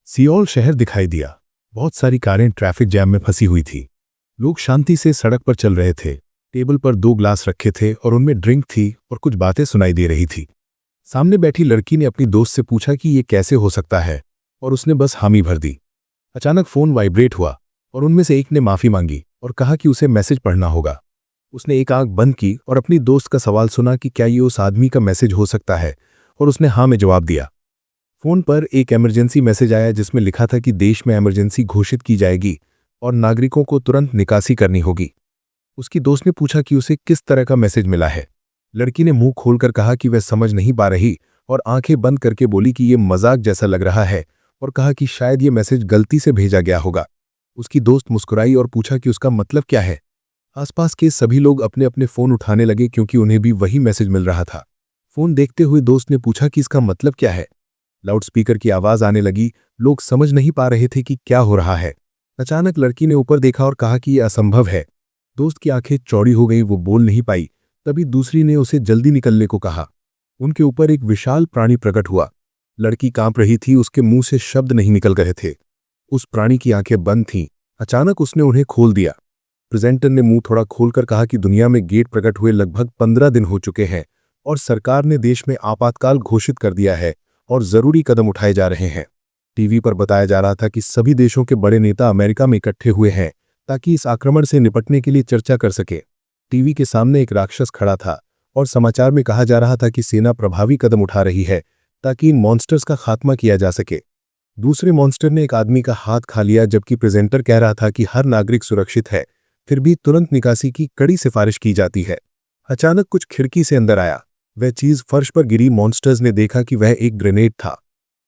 Seoul शहर दिखाई दिया। बहुत सारी कारें ट्रैफिक जैम में फंसी हुई थी। लोग शांति से सड़क पर चल रहे थे। टेबल पर 2 ग्लास रखे थे और उनमें ड्रिंक थी और कुछ बातें सुनाई दे रही थी। सामने बैठी लड़की ने अपनी दोस्त से पूछा कि ये कैसे हो सकता है, और उसने बस हामी भर दी। अचानक फोन वाइब्रेट हुआ और उनमें से एक ने माफी मांगी और कहा कि उसे मैसेज पढ़ना होगा। उसने एक आंख बंद की और अपनी दोस्त का सवाल सुना कि क्या ये उस आदमी का मैसेज हो सकता है, और उसने हाँ में जवाब दिया। फोन पर एक इमरजेंसी मैसेज आया जिसमें लिखा था कि देश में इमरजेंसी घोषित की जाएगी और नागरिकों को तुरंत निकासी करनी होगी। उसकी दोस्त ने पूछा कि उसे किस तरह का मैसेज मिला है। लड़की ने मुंह खोलकर कहा कि वह समझ नहीं पा रही और आंखें बंद करके बोली कि यह मजाक जैसा लग रहा है, और कहा कि शायद ये मैसेज गलती से भेजा गया होगा। उसकी दोस्त मुस्कुराई और पूछा कि उसका मतलब क्या है। आसपास के सभी लोग अपने अपने फोन उठाने लगे क्योंकि उन्हें भी वही मैसेज मिल रहा था। फोन देखते हुए दोस्त ने पूछा कि इसका मतलब क्या है। लाउडस्पीकर की आवाज आने लगी। लोग समझ नहीं पा रहे थे कि क्या हो रहा है। अचानक लड़की ने ऊपर देखा और कहा कि यह असंभव है। दोस्त की आंखें चौड़ी हो गई, वो बोल नहीं पाई। तभी दूसरी ने उसे जल्दी निकलने को कहा। उनके ऊपर एक विशाल प्राणी प्रकट हुआ। लड़की कांप रही थी, उसके मुंह से शब्द नहीं निकल रहे थे। उस प्राणी की आंखें बंद थीं। अचानक उसने उन्हें खोल दिया। प्रेजेंटर ने मुंह थोड़ा खोलकर कहा कि दुनिया में गेट प्रकट हुए लगभग 15 दिन हो चुके हैं और सरकार ने देश में आपातकाल घोषित कर दिया है और जरूरी कदम उठाए जा रहे हैं। टीवी पर बताया जा रहा था कि सभी देशों के बड़े नेता अमेरिका में इकट्ठे हुए हैं ताकि इस आक्रमण से निपटने के लिए चर्चा कर सके। टीवी के सामने एक राक्षस खड़ा था और समाचार में कहा जा रहा था कि सेना प्रभावी कदम उठा रही है ताकि इन मॉन्स्टर्स का खात्मा किया जा सके। दूसरे मॉन्स्टर ने एक आदमी का हाथ खा लिया, जबकि प्रेजेंटर कह रहा था कि हर नागरिक सुरक्षित है, फिर भी तुरंत निकासी की कड़ी सिफारिश की जाती है। अचानक कुछ खिड़की से अंदर आया। वह चीज फर्श पर गिरी। मॉन्स्टर्स ने देखा कि वह एक ग्रेनेड था।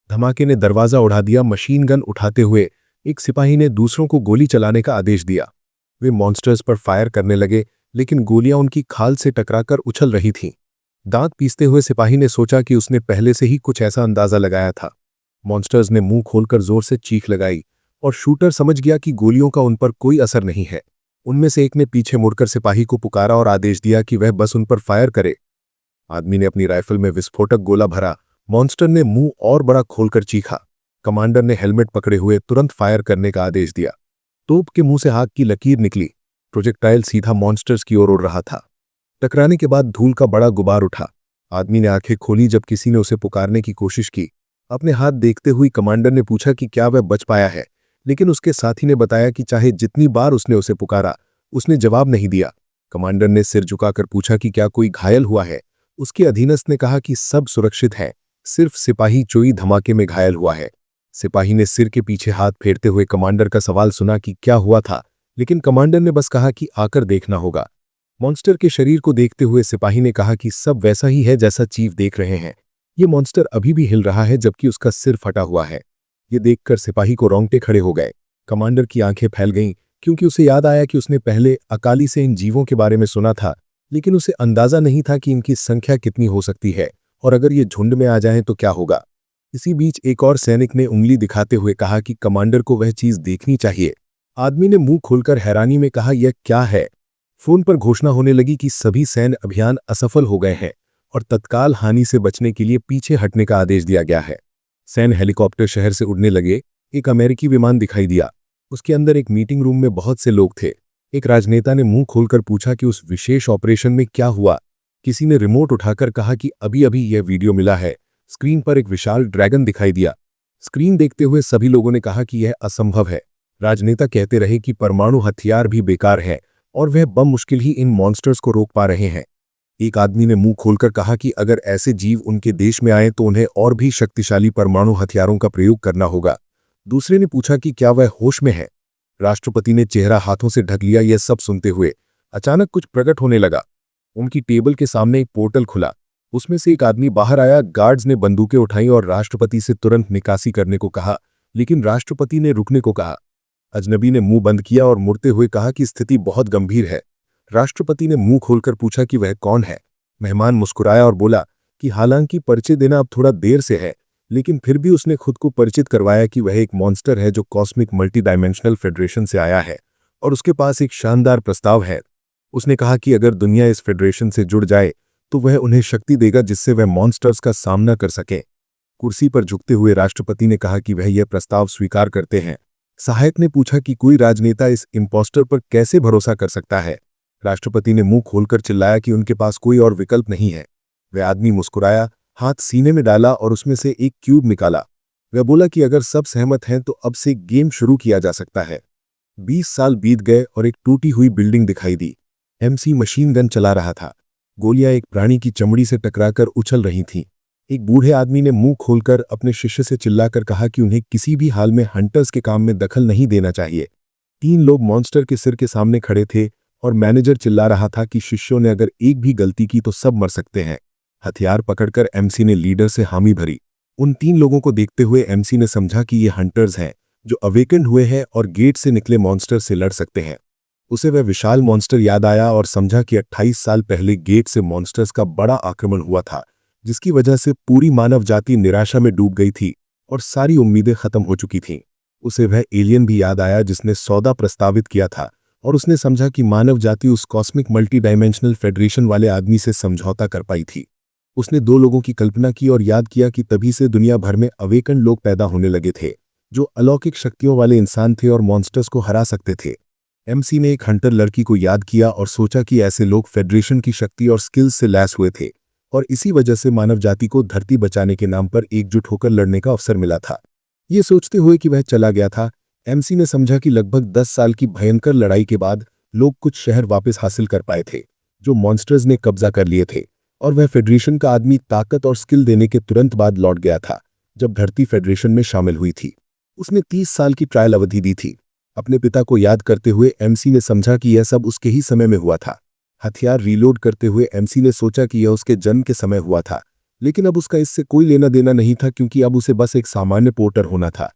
धमाके ने दरवाजा उड़ा दिया। मशीन गन उठाते हुए एक सिपाही ने दूसरों को गोली चलाने का आदेश दिया। वे मॉन्स्टर्स पर फायर करने लगे, लेकिन गोलियां उनकी खाल से टकराकर उछल रही थीं। दांत पीसते हुए सिपाही ने सोचा कि उसने पहले से ही कुछ ऐसा अंदाजा लगाया था। मॉन्स्टर्स ने मुंह खोलकर जोर से चीख लगाई और शूटर समझ गया कि गोलियों का उन पर कोई असर नहीं है। उनमें से एक ने पीछे मुड़कर सिपाही को पुकारा और आदेश दिया कि वह बस उन पर फायर करे। आदमी ने अपनी राइफल में विस्फोटक गोला भरा। मॉन्स्टर ने मुंह और बड़ा खोलकर चीखा। कमांडर ने हेलमेट पकड़े हुए तुरंत फायर करने का आदेश दिया। तोप के मुंह से आग की लकीर निकली। प्रोजेक्टाइल सीधा मॉन्स्टर्स की ओर उड़ रहा था। टकराने के बाद धूल का बड़ा गुबार उठा। आदमी ने आंखें खोली जब किसी ने उसे पुकारने की कोशिश की। अपने हाथ देखते हुए कमांडर ने पूछा कि क्या वह बच पाया है, लेकिन उसके साथी ने बताया कि चाहे जितनी बार उसने उसे पुकारा, उसने जवाब नहीं दिया। कमांडर ने सिर झुकाकर पूछा कि क्या कोई घायल हुआ है। उसके अधीनस्थ ने कहा कि सब सुरक्षित है, सिर्फ सिपाही चोई धमाके में घायल हुआ है। सिपाही ने सिर के पीछे हाथ फेरते हुए कमांडर का सवाल सुना कि क्या हुआ था, लेकिन कमांडर ने बस कहा कि आकर देखना होगा। मॉन्स्टर के शरीर को देखते हुए सिपाही ने कहा कि सब वैसा ही है जैसा चीफ देख रहे हैं। ये मॉन्स्टर अभी भी हिल रहा है, जबकि उसका सिर फटा हुआ है। ये देखकर सिपाही को रोंगटे खड़े हो गए। कमांडर की आंखें फैल गईं क्योंकि उसे याद आया कि उसने पहले अकाली से इन जीवों के बारे में सुना था, लेकिन उसे अंदाजा नहीं था कि इनकी संख्या कितनी हो सकती है और अगर ये झुंड में आ जाएं तो क्या होगा। इसी बीच एक और सैनिक ने उंगली दिखाते हुए कहा कि कमांडर को वह चीज देखनी चाहिए। आदमी ने मुंह खोलकर हैरानी में कहा, यह क्या है। फोन पर घोषणा होने लगी कि सभी सैन्य अभियान असफल हो गए हैं और तत्काल हानि से बचने के लिए पीछे हटने का आदेश दिया गया है। सैन्य हेलीकॉप्टर शहर से उड़ने लगे। एक अमेरिकी विमान दिखाई दिया। उसके अंदर एक मीटिंग रूम में बहुत से लोग थे। एक राजनेता ने मुंह खोलकर पूछा कि उस विशेष ऑपरेशन में क्या हुआ। किसी ने रिमोट उठाकर कहा कि अभी अभी यह वीडियो मिला है। स्क्रीन पर एक विशाल ड्रैगन दिखाई दिया। स्क्रीन देखते हुए सभी लोगों ने कहा कि यह असंभव है। राजनेता कहते रहे कि परमाणु हथियार भी बेकार है और वह बम मुश्किल ही इन मॉन्स्टर्स को रोक पा रहे हैं। एक आदमी ने मुंह खोलकर कहा कि अगर ऐसे जीव उनके देश में आए तो उन्हें और भी शक्तिशाली परमाणु हथियारों का प्रयोग करना होगा। दूसरे ने पूछा कि क्या वह होश में है। राष्ट्रपति ने चेहरा हाथों से ढक लिया। यह सब सुनते हुए अचानक कुछ प्रकट होने लगा। उनकी टेबल के सामने एक पोर्टल खुला। उसमें से एक आदमी बाहर आया। गार्ड्स ने बंदूकें उठाई और राष्ट्रपति से तुरंत निकासी करने को कहा, लेकिन राष्ट्रपति ने रुकने को कहा। अजनबी ने मुंह बंद किया और मुड़ते हुए कहा कि स्थिति बहुत गंभीर है। राष्ट्रपति ने मुंह खोलकर पूछा कि वह कौन है। मेहमान मुस्कुराया और बोला कि हालांकि परिचय देना अब थोड़ा देर से है, लेकिन फिर भी उसने खुद को परिचित करवाया कि वह एक मॉन्स्टर है जो कॉस्मिक मल्टी डायमेंशनल फेडरेशन से आया है और उसके पास एक शानदार प्रस्ताव है। उसने कहा कि अगर दुनिया इस फेडरेशन से जुड़ जाए तो वह उन्हें शक्ति देगा जिससे वह मॉन्स्टर्स का सामना कर सके। कुर्सी पर झुकते हुए राष्ट्रपति ने कहा कि वह यह प्रस्ताव स्वीकार करते हैं। सहायक ने पूछा कि कोई राजनेता इस इम्पोस्टर पर कैसे भरोसा कर सकता है। राष्ट्रपति ने मुंह खोलकर चिल्लाया कि उनके पास कोई और विकल्प नहीं है। वह आदमी मुस्कुराया, हाथ सीने में डाला और उसमें से एक क्यूब निकाला। वह बोला कि अगर सब सहमत हैं तो अब से गेम शुरू किया जा सकता है। 20 साल बीत गए और एक टूटी हुई बिल्डिंग दिखाई दी। एमसी मशीन गन चला रहा था। गोलियां एक प्राणी की चमड़ी से टकराकर उछल रही थीं। एक बूढ़े आदमी ने मुंह खोलकर अपने शिष्य से चिल्लाकर कहा कि उन्हें किसी भी हाल में हंटर्स के काम में दखल नहीं देना चाहिए। 3 लोग मॉन्स्टर के सिर के सामने खड़े थे और मैनेजर चिल्ला रहा था कि शिष्यों ने अगर एक भी गलती की तो सब मर सकते हैं। हथियार पकड़कर एमसी ने लीडर से हामी भरी। उन 3 लोगों को देखते हुए एमसी ने समझा कि ये हंटर्स हैं जो अवेकन हुए हैं और गेट से निकले मॉन्स्टर से लड़ सकते हैं। उसे वह विशाल मॉन्स्टर याद आया और समझा कि 28 साल पहले गेट से मॉन्स्टर्स का बड़ा आक्रमण हुआ था, जिसकी वजह से पूरी मानव जाति निराशा में डूब गई थी और सारी उम्मीदें खत्म हो चुकी थीं। उसे वह एलियन भी याद आया जिसने सौदा प्रस्तावित किया था और उसने समझा कि मानव जाति उस कॉस्मिक मल्टी डायमेंशनल फेडरेशन वाले आदमी से समझौता कर पाई थी। उसने 2 लोगों की कल्पना की और याद किया कि तभी से दुनिया भर में अवेकन लोग पैदा होने लगे थे जो अलौकिक शक्तियों वाले इंसान थे और मॉन्स्टर्स को हरा सकते थे। एमसी ने एक हंटर लड़की को याद किया और सोचा कि ऐसे लोग फेडरेशन की शक्ति और स्किल्स से लैस हुए थे और इसी वजह से मानव जाति को धरती बचाने के नाम पर एकजुट होकर लड़ने का अवसर मिला था। ये सोचते हुए कि वह चला गया था, एमसी ने समझा कि लगभग 10 साल की भयंकर लड़ाई के बाद लोग कुछ शहर वापस हासिल कर पाए थे जो मॉन्स्टर्स ने कब्जा कर लिए थे, और वह फेडरेशन का आदमी ताकत और स्किल देने के तुरंत बाद लौट गया था जब धरती फेडरेशन में शामिल हुई थी। उसने 30 साल की ट्रायल अवधि दी थी। अपने पिता को याद करते हुए एमसी ने समझा कि यह सब उसके ही समय में हुआ था। हथियार रीलोड करते हुए एमसी ने सोचा कि यह उसके जन्म के समय हुआ था, लेकिन अब उसका इससे कोई लेना देना नहीं था क्योंकि अब उसे बस एक सामान्य पोर्टर होना था।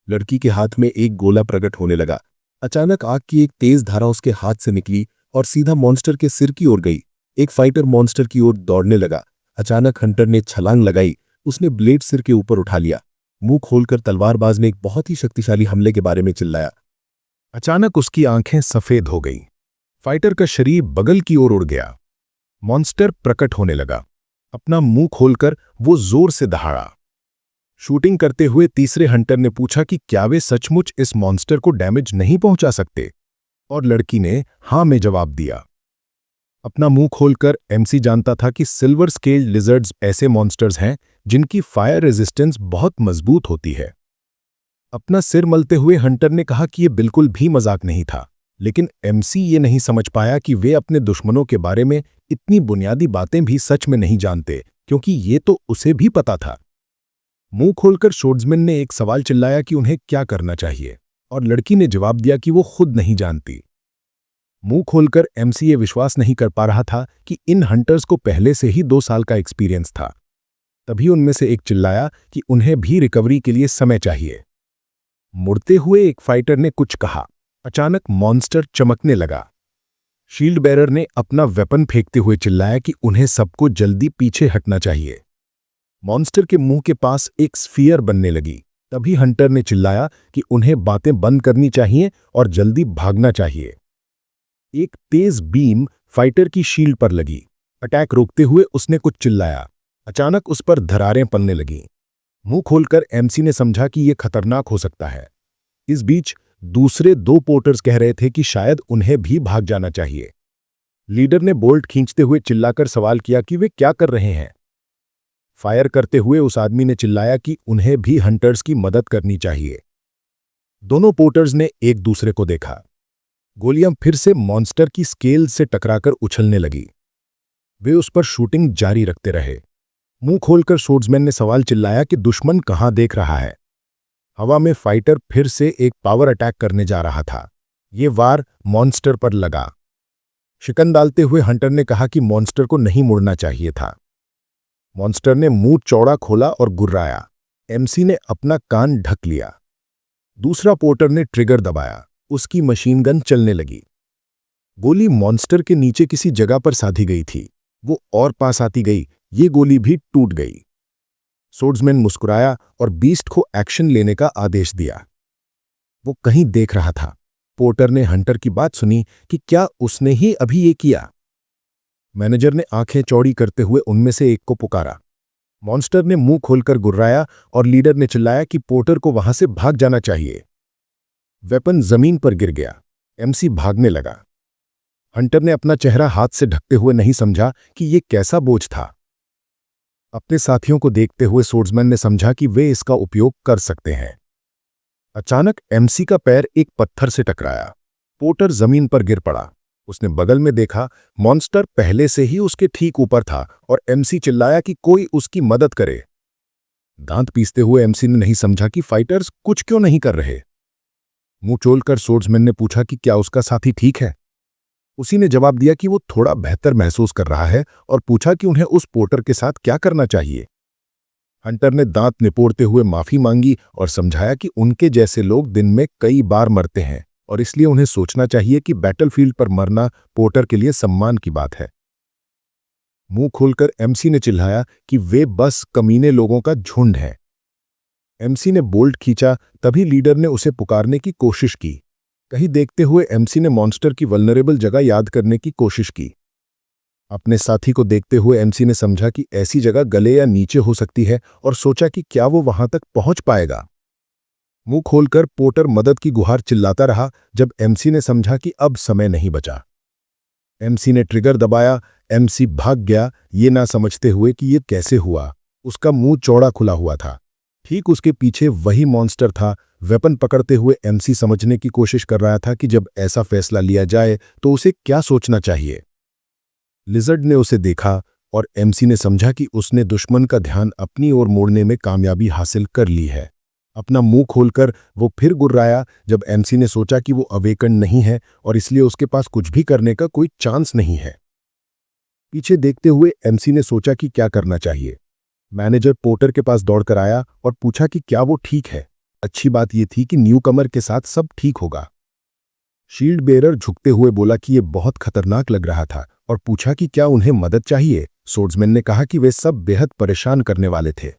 लड़की के हाथ में एक गोला प्रकट होने लगा। अचानक आग की एक तेज धारा उसके हाथ से निकली और सीधा मॉन्स्टर के सिर की ओर गई। एक फाइटर मॉन्स्टर की ओर दौड़ने लगा। अचानक हंटर ने छलांग लगाई। उसने ब्लेड सिर के ऊपर उठा लिया। मुंह खोलकर तलवारबाज ने एक बहुत ही शक्तिशाली हमले के बारे में चिल्लाया। अचानक उसकी आंखें सफेद हो गईं। फाइटर का शरीर बगल की ओर उड़ गया। मॉन्स्टर प्रकट होने लगा। अपना मुंह खोलकर वो जोर से दहाड़ा। शूटिंग करते हुए तीसरे हंटर ने पूछा कि क्या वे सचमुच इस मॉन्स्टर को डैमेज नहीं पहुंचा सकते, और लड़की ने हां में जवाब दिया। अपना मुंह खोलकर एमसी जानता था कि सिल्वर स्केल लिजर्ड्स ऐसे मॉन्स्टर्स हैं जिनकी फायर रेजिस्टेंस बहुत मजबूत होती है। अपना सिर मलते हुए हंटर ने कहा कि यह बिल्कुल भी मजाक नहीं था, लेकिन एमसी ये नहीं समझ पाया कि वे अपने दुश्मनों के बारे में इतनी बुनियादी बातें भी सच में नहीं जानते, क्योंकि ये तो उसे भी पता था। मुंह खोलकर शोर्ड्समैन ने एक सवाल चिल्लाया कि उन्हें क्या करना चाहिए, और लड़की ने जवाब दिया कि वो खुद नहीं जानती। मुंह खोलकर एमसी ये विश्वास नहीं कर पा रहा था कि इन हंटर्स को पहले से ही 2 साल का एक्सपीरियंस था। तभी उनमें से एक चिल्लाया कि उन्हें भी रिकवरी के लिए समय चाहिए। मुड़ते हुए एक फाइटर ने कुछ कहा। अचानक मॉन्स्टर चमकने लगा। शील्ड बेरर ने अपना वेपन फेंकते हुए चिल्लाया कि उन्हें सबको जल्दी पीछे हटना चाहिए। मॉन्स्टर के मुंह के पास एक स्फीयर बनने लगी। तभी हंटर ने चिल्लाया कि उन्हें बातें बंद करनी चाहिए और जल्दी भागना चाहिए। एक तेज बीम फाइटर की शील्ड पर लगी। अटैक रोकते हुए उसने कुछ चिल्लाया। अचानक उस पर दरारें पड़ने लगीं। मुंह खोलकर एमसी ने समझा कि यह खतरनाक हो सकता है। इस बीच दूसरे 2 पोर्टर्स कह रहे थे कि शायद उन्हें भी भाग जाना चाहिए। लीडर ने बोल्ट खींचते हुए चिल्लाकर सवाल किया कि वे क्या कर रहे हैं। फायर करते हुए उस आदमी ने चिल्लाया कि उन्हें भी हंटर्स की मदद करनी चाहिए। दोनों पोर्टर्स ने एक दूसरे को देखा। गोलियां फिर से मॉन्स्टर की स्केल से टकराकर उछलने लगी। वे उस पर शूटिंग जारी रखते रहे। मुंह खोलकर शोर्ड्समैन ने सवाल चिल्लाया कि दुश्मन कहां देख रहा है। हवा में फाइटर फिर से एक पावर अटैक करने जा रहा था। ये वार मॉन्स्टर पर लगा। शिकन डालते हुए हंटर ने कहा कि मॉन्स्टर को नहीं मुड़ना चाहिए था। मॉन्स्टर ने मुंह चौड़ा खोला और गुर्राया। एमसी ने अपना कान ढक लिया। दूसरा पोर्टर ने ट्रिगर दबाया। उसकी मशीन गन चलने लगी। गोली मॉन्स्टर के नीचे किसी जगह पर साधी गई थी। वो और पास आती गई। ये गोली भी टूट गई। सोर्ड्समैन मुस्कुराया और बीस्ट को एक्शन लेने का आदेश दिया। वो कहीं देख रहा था। पोर्टर ने हंटर की बात सुनी कि क्या उसने ही अभी ये किया। मैनेजर ने आंखें चौड़ी करते हुए उनमें से एक को पुकारा। मॉन्स्टर ने मुंह खोलकर गुर्राया और लीडर ने चिल्लाया कि पोर्टर को वहां से भाग जाना चाहिए। वेपन जमीन पर गिर गया। एमसी भागने लगा। हंटर ने अपना चेहरा हाथ से ढकते हुए नहीं समझा कि यह कैसा बोझ था। अपने साथियों को देखते हुए सोर्ड्समैन ने समझा कि वे इसका उपयोग कर सकते हैं। अचानक एमसी का पैर एक पत्थर से टकराया। पोर्टर जमीन पर गिर पड़ा। उसने बगल में देखा, मॉन्स्टर पहले से ही उसके ठीक ऊपर था और एमसी चिल्लाया कि कोई उसकी मदद करे। दांत पीसते हुए एमसी ने नहीं समझा कि फाइटर्स कुछ क्यों नहीं कर रहे। मुंह चोलकर सोर्ड्समैन ने पूछा कि क्या उसका साथी ठीक है। उसी ने जवाब दिया कि वो थोड़ा बेहतर महसूस कर रहा है और पूछा कि उन्हें उस पोर्टर के साथ क्या करना चाहिए। हंटर ने दांत निपोड़ते हुए माफी मांगी और समझाया कि उनके जैसे लोग दिन में कई बार मरते हैं और इसलिए उन्हें सोचना चाहिए कि बैटलफील्ड पर मरना पोर्टर के लिए सम्मान की बात है। मुंह खोलकर एमसी ने चिल्लाया कि वे बस कमीने लोगों का झुंड है। एमसी ने बोल्ट खींचा, तभी लीडर ने उसे पुकारने की कोशिश की। कहीं देखते हुए एमसी ने मॉन्स्टर की वल्नरेबल जगह याद करने की कोशिश की। अपने साथी को देखते हुए एमसी ने समझा कि ऐसी जगह गले या नीचे हो सकती है और सोचा कि क्या वो वहां तक पहुंच पाएगा। मुंह खोलकर पोर्टर मदद की गुहार चिल्लाता रहा जब एमसी ने समझा कि अब समय नहीं बचा। एमसी ने ट्रिगर दबाया। एमसी भाग गया, ये ना समझते हुए कि ये कैसे हुआ। उसका मुंह चौड़ा खुला हुआ था। ठीक उसके पीछे वही मॉन्स्टर था। वेपन पकड़ते हुए एमसी समझने की कोशिश कर रहा था कि जब ऐसा फैसला लिया जाए तो उसे क्या सोचना चाहिए। लिजर्ड ने उसे देखा और एमसी ने समझा कि उसने दुश्मन का ध्यान अपनी ओर मोड़ने में कामयाबी हासिल कर ली है। अपना मुंह खोलकर वो फिर गुर्राया जब एमसी ने सोचा कि वो अवेकन नहीं है और इसलिए उसके पास कुछ भी करने का कोई चांस नहीं है। पीछे देखते हुए एमसी ने सोचा कि क्या करना चाहिए। मैनेजर पोर्टर के पास दौड़कर आया और पूछा कि क्या वो ठीक है। अच्छी बात यह थी कि न्यूकमर के साथ सब ठीक होगा। शील्ड बेरर झुकते हुए बोला कि यह बहुत खतरनाक लग रहा था और पूछा कि क्या उन्हें मदद चाहिए। सोर्ड्समैन ने कहा कि वे सब बेहद परेशान करने वाले थे।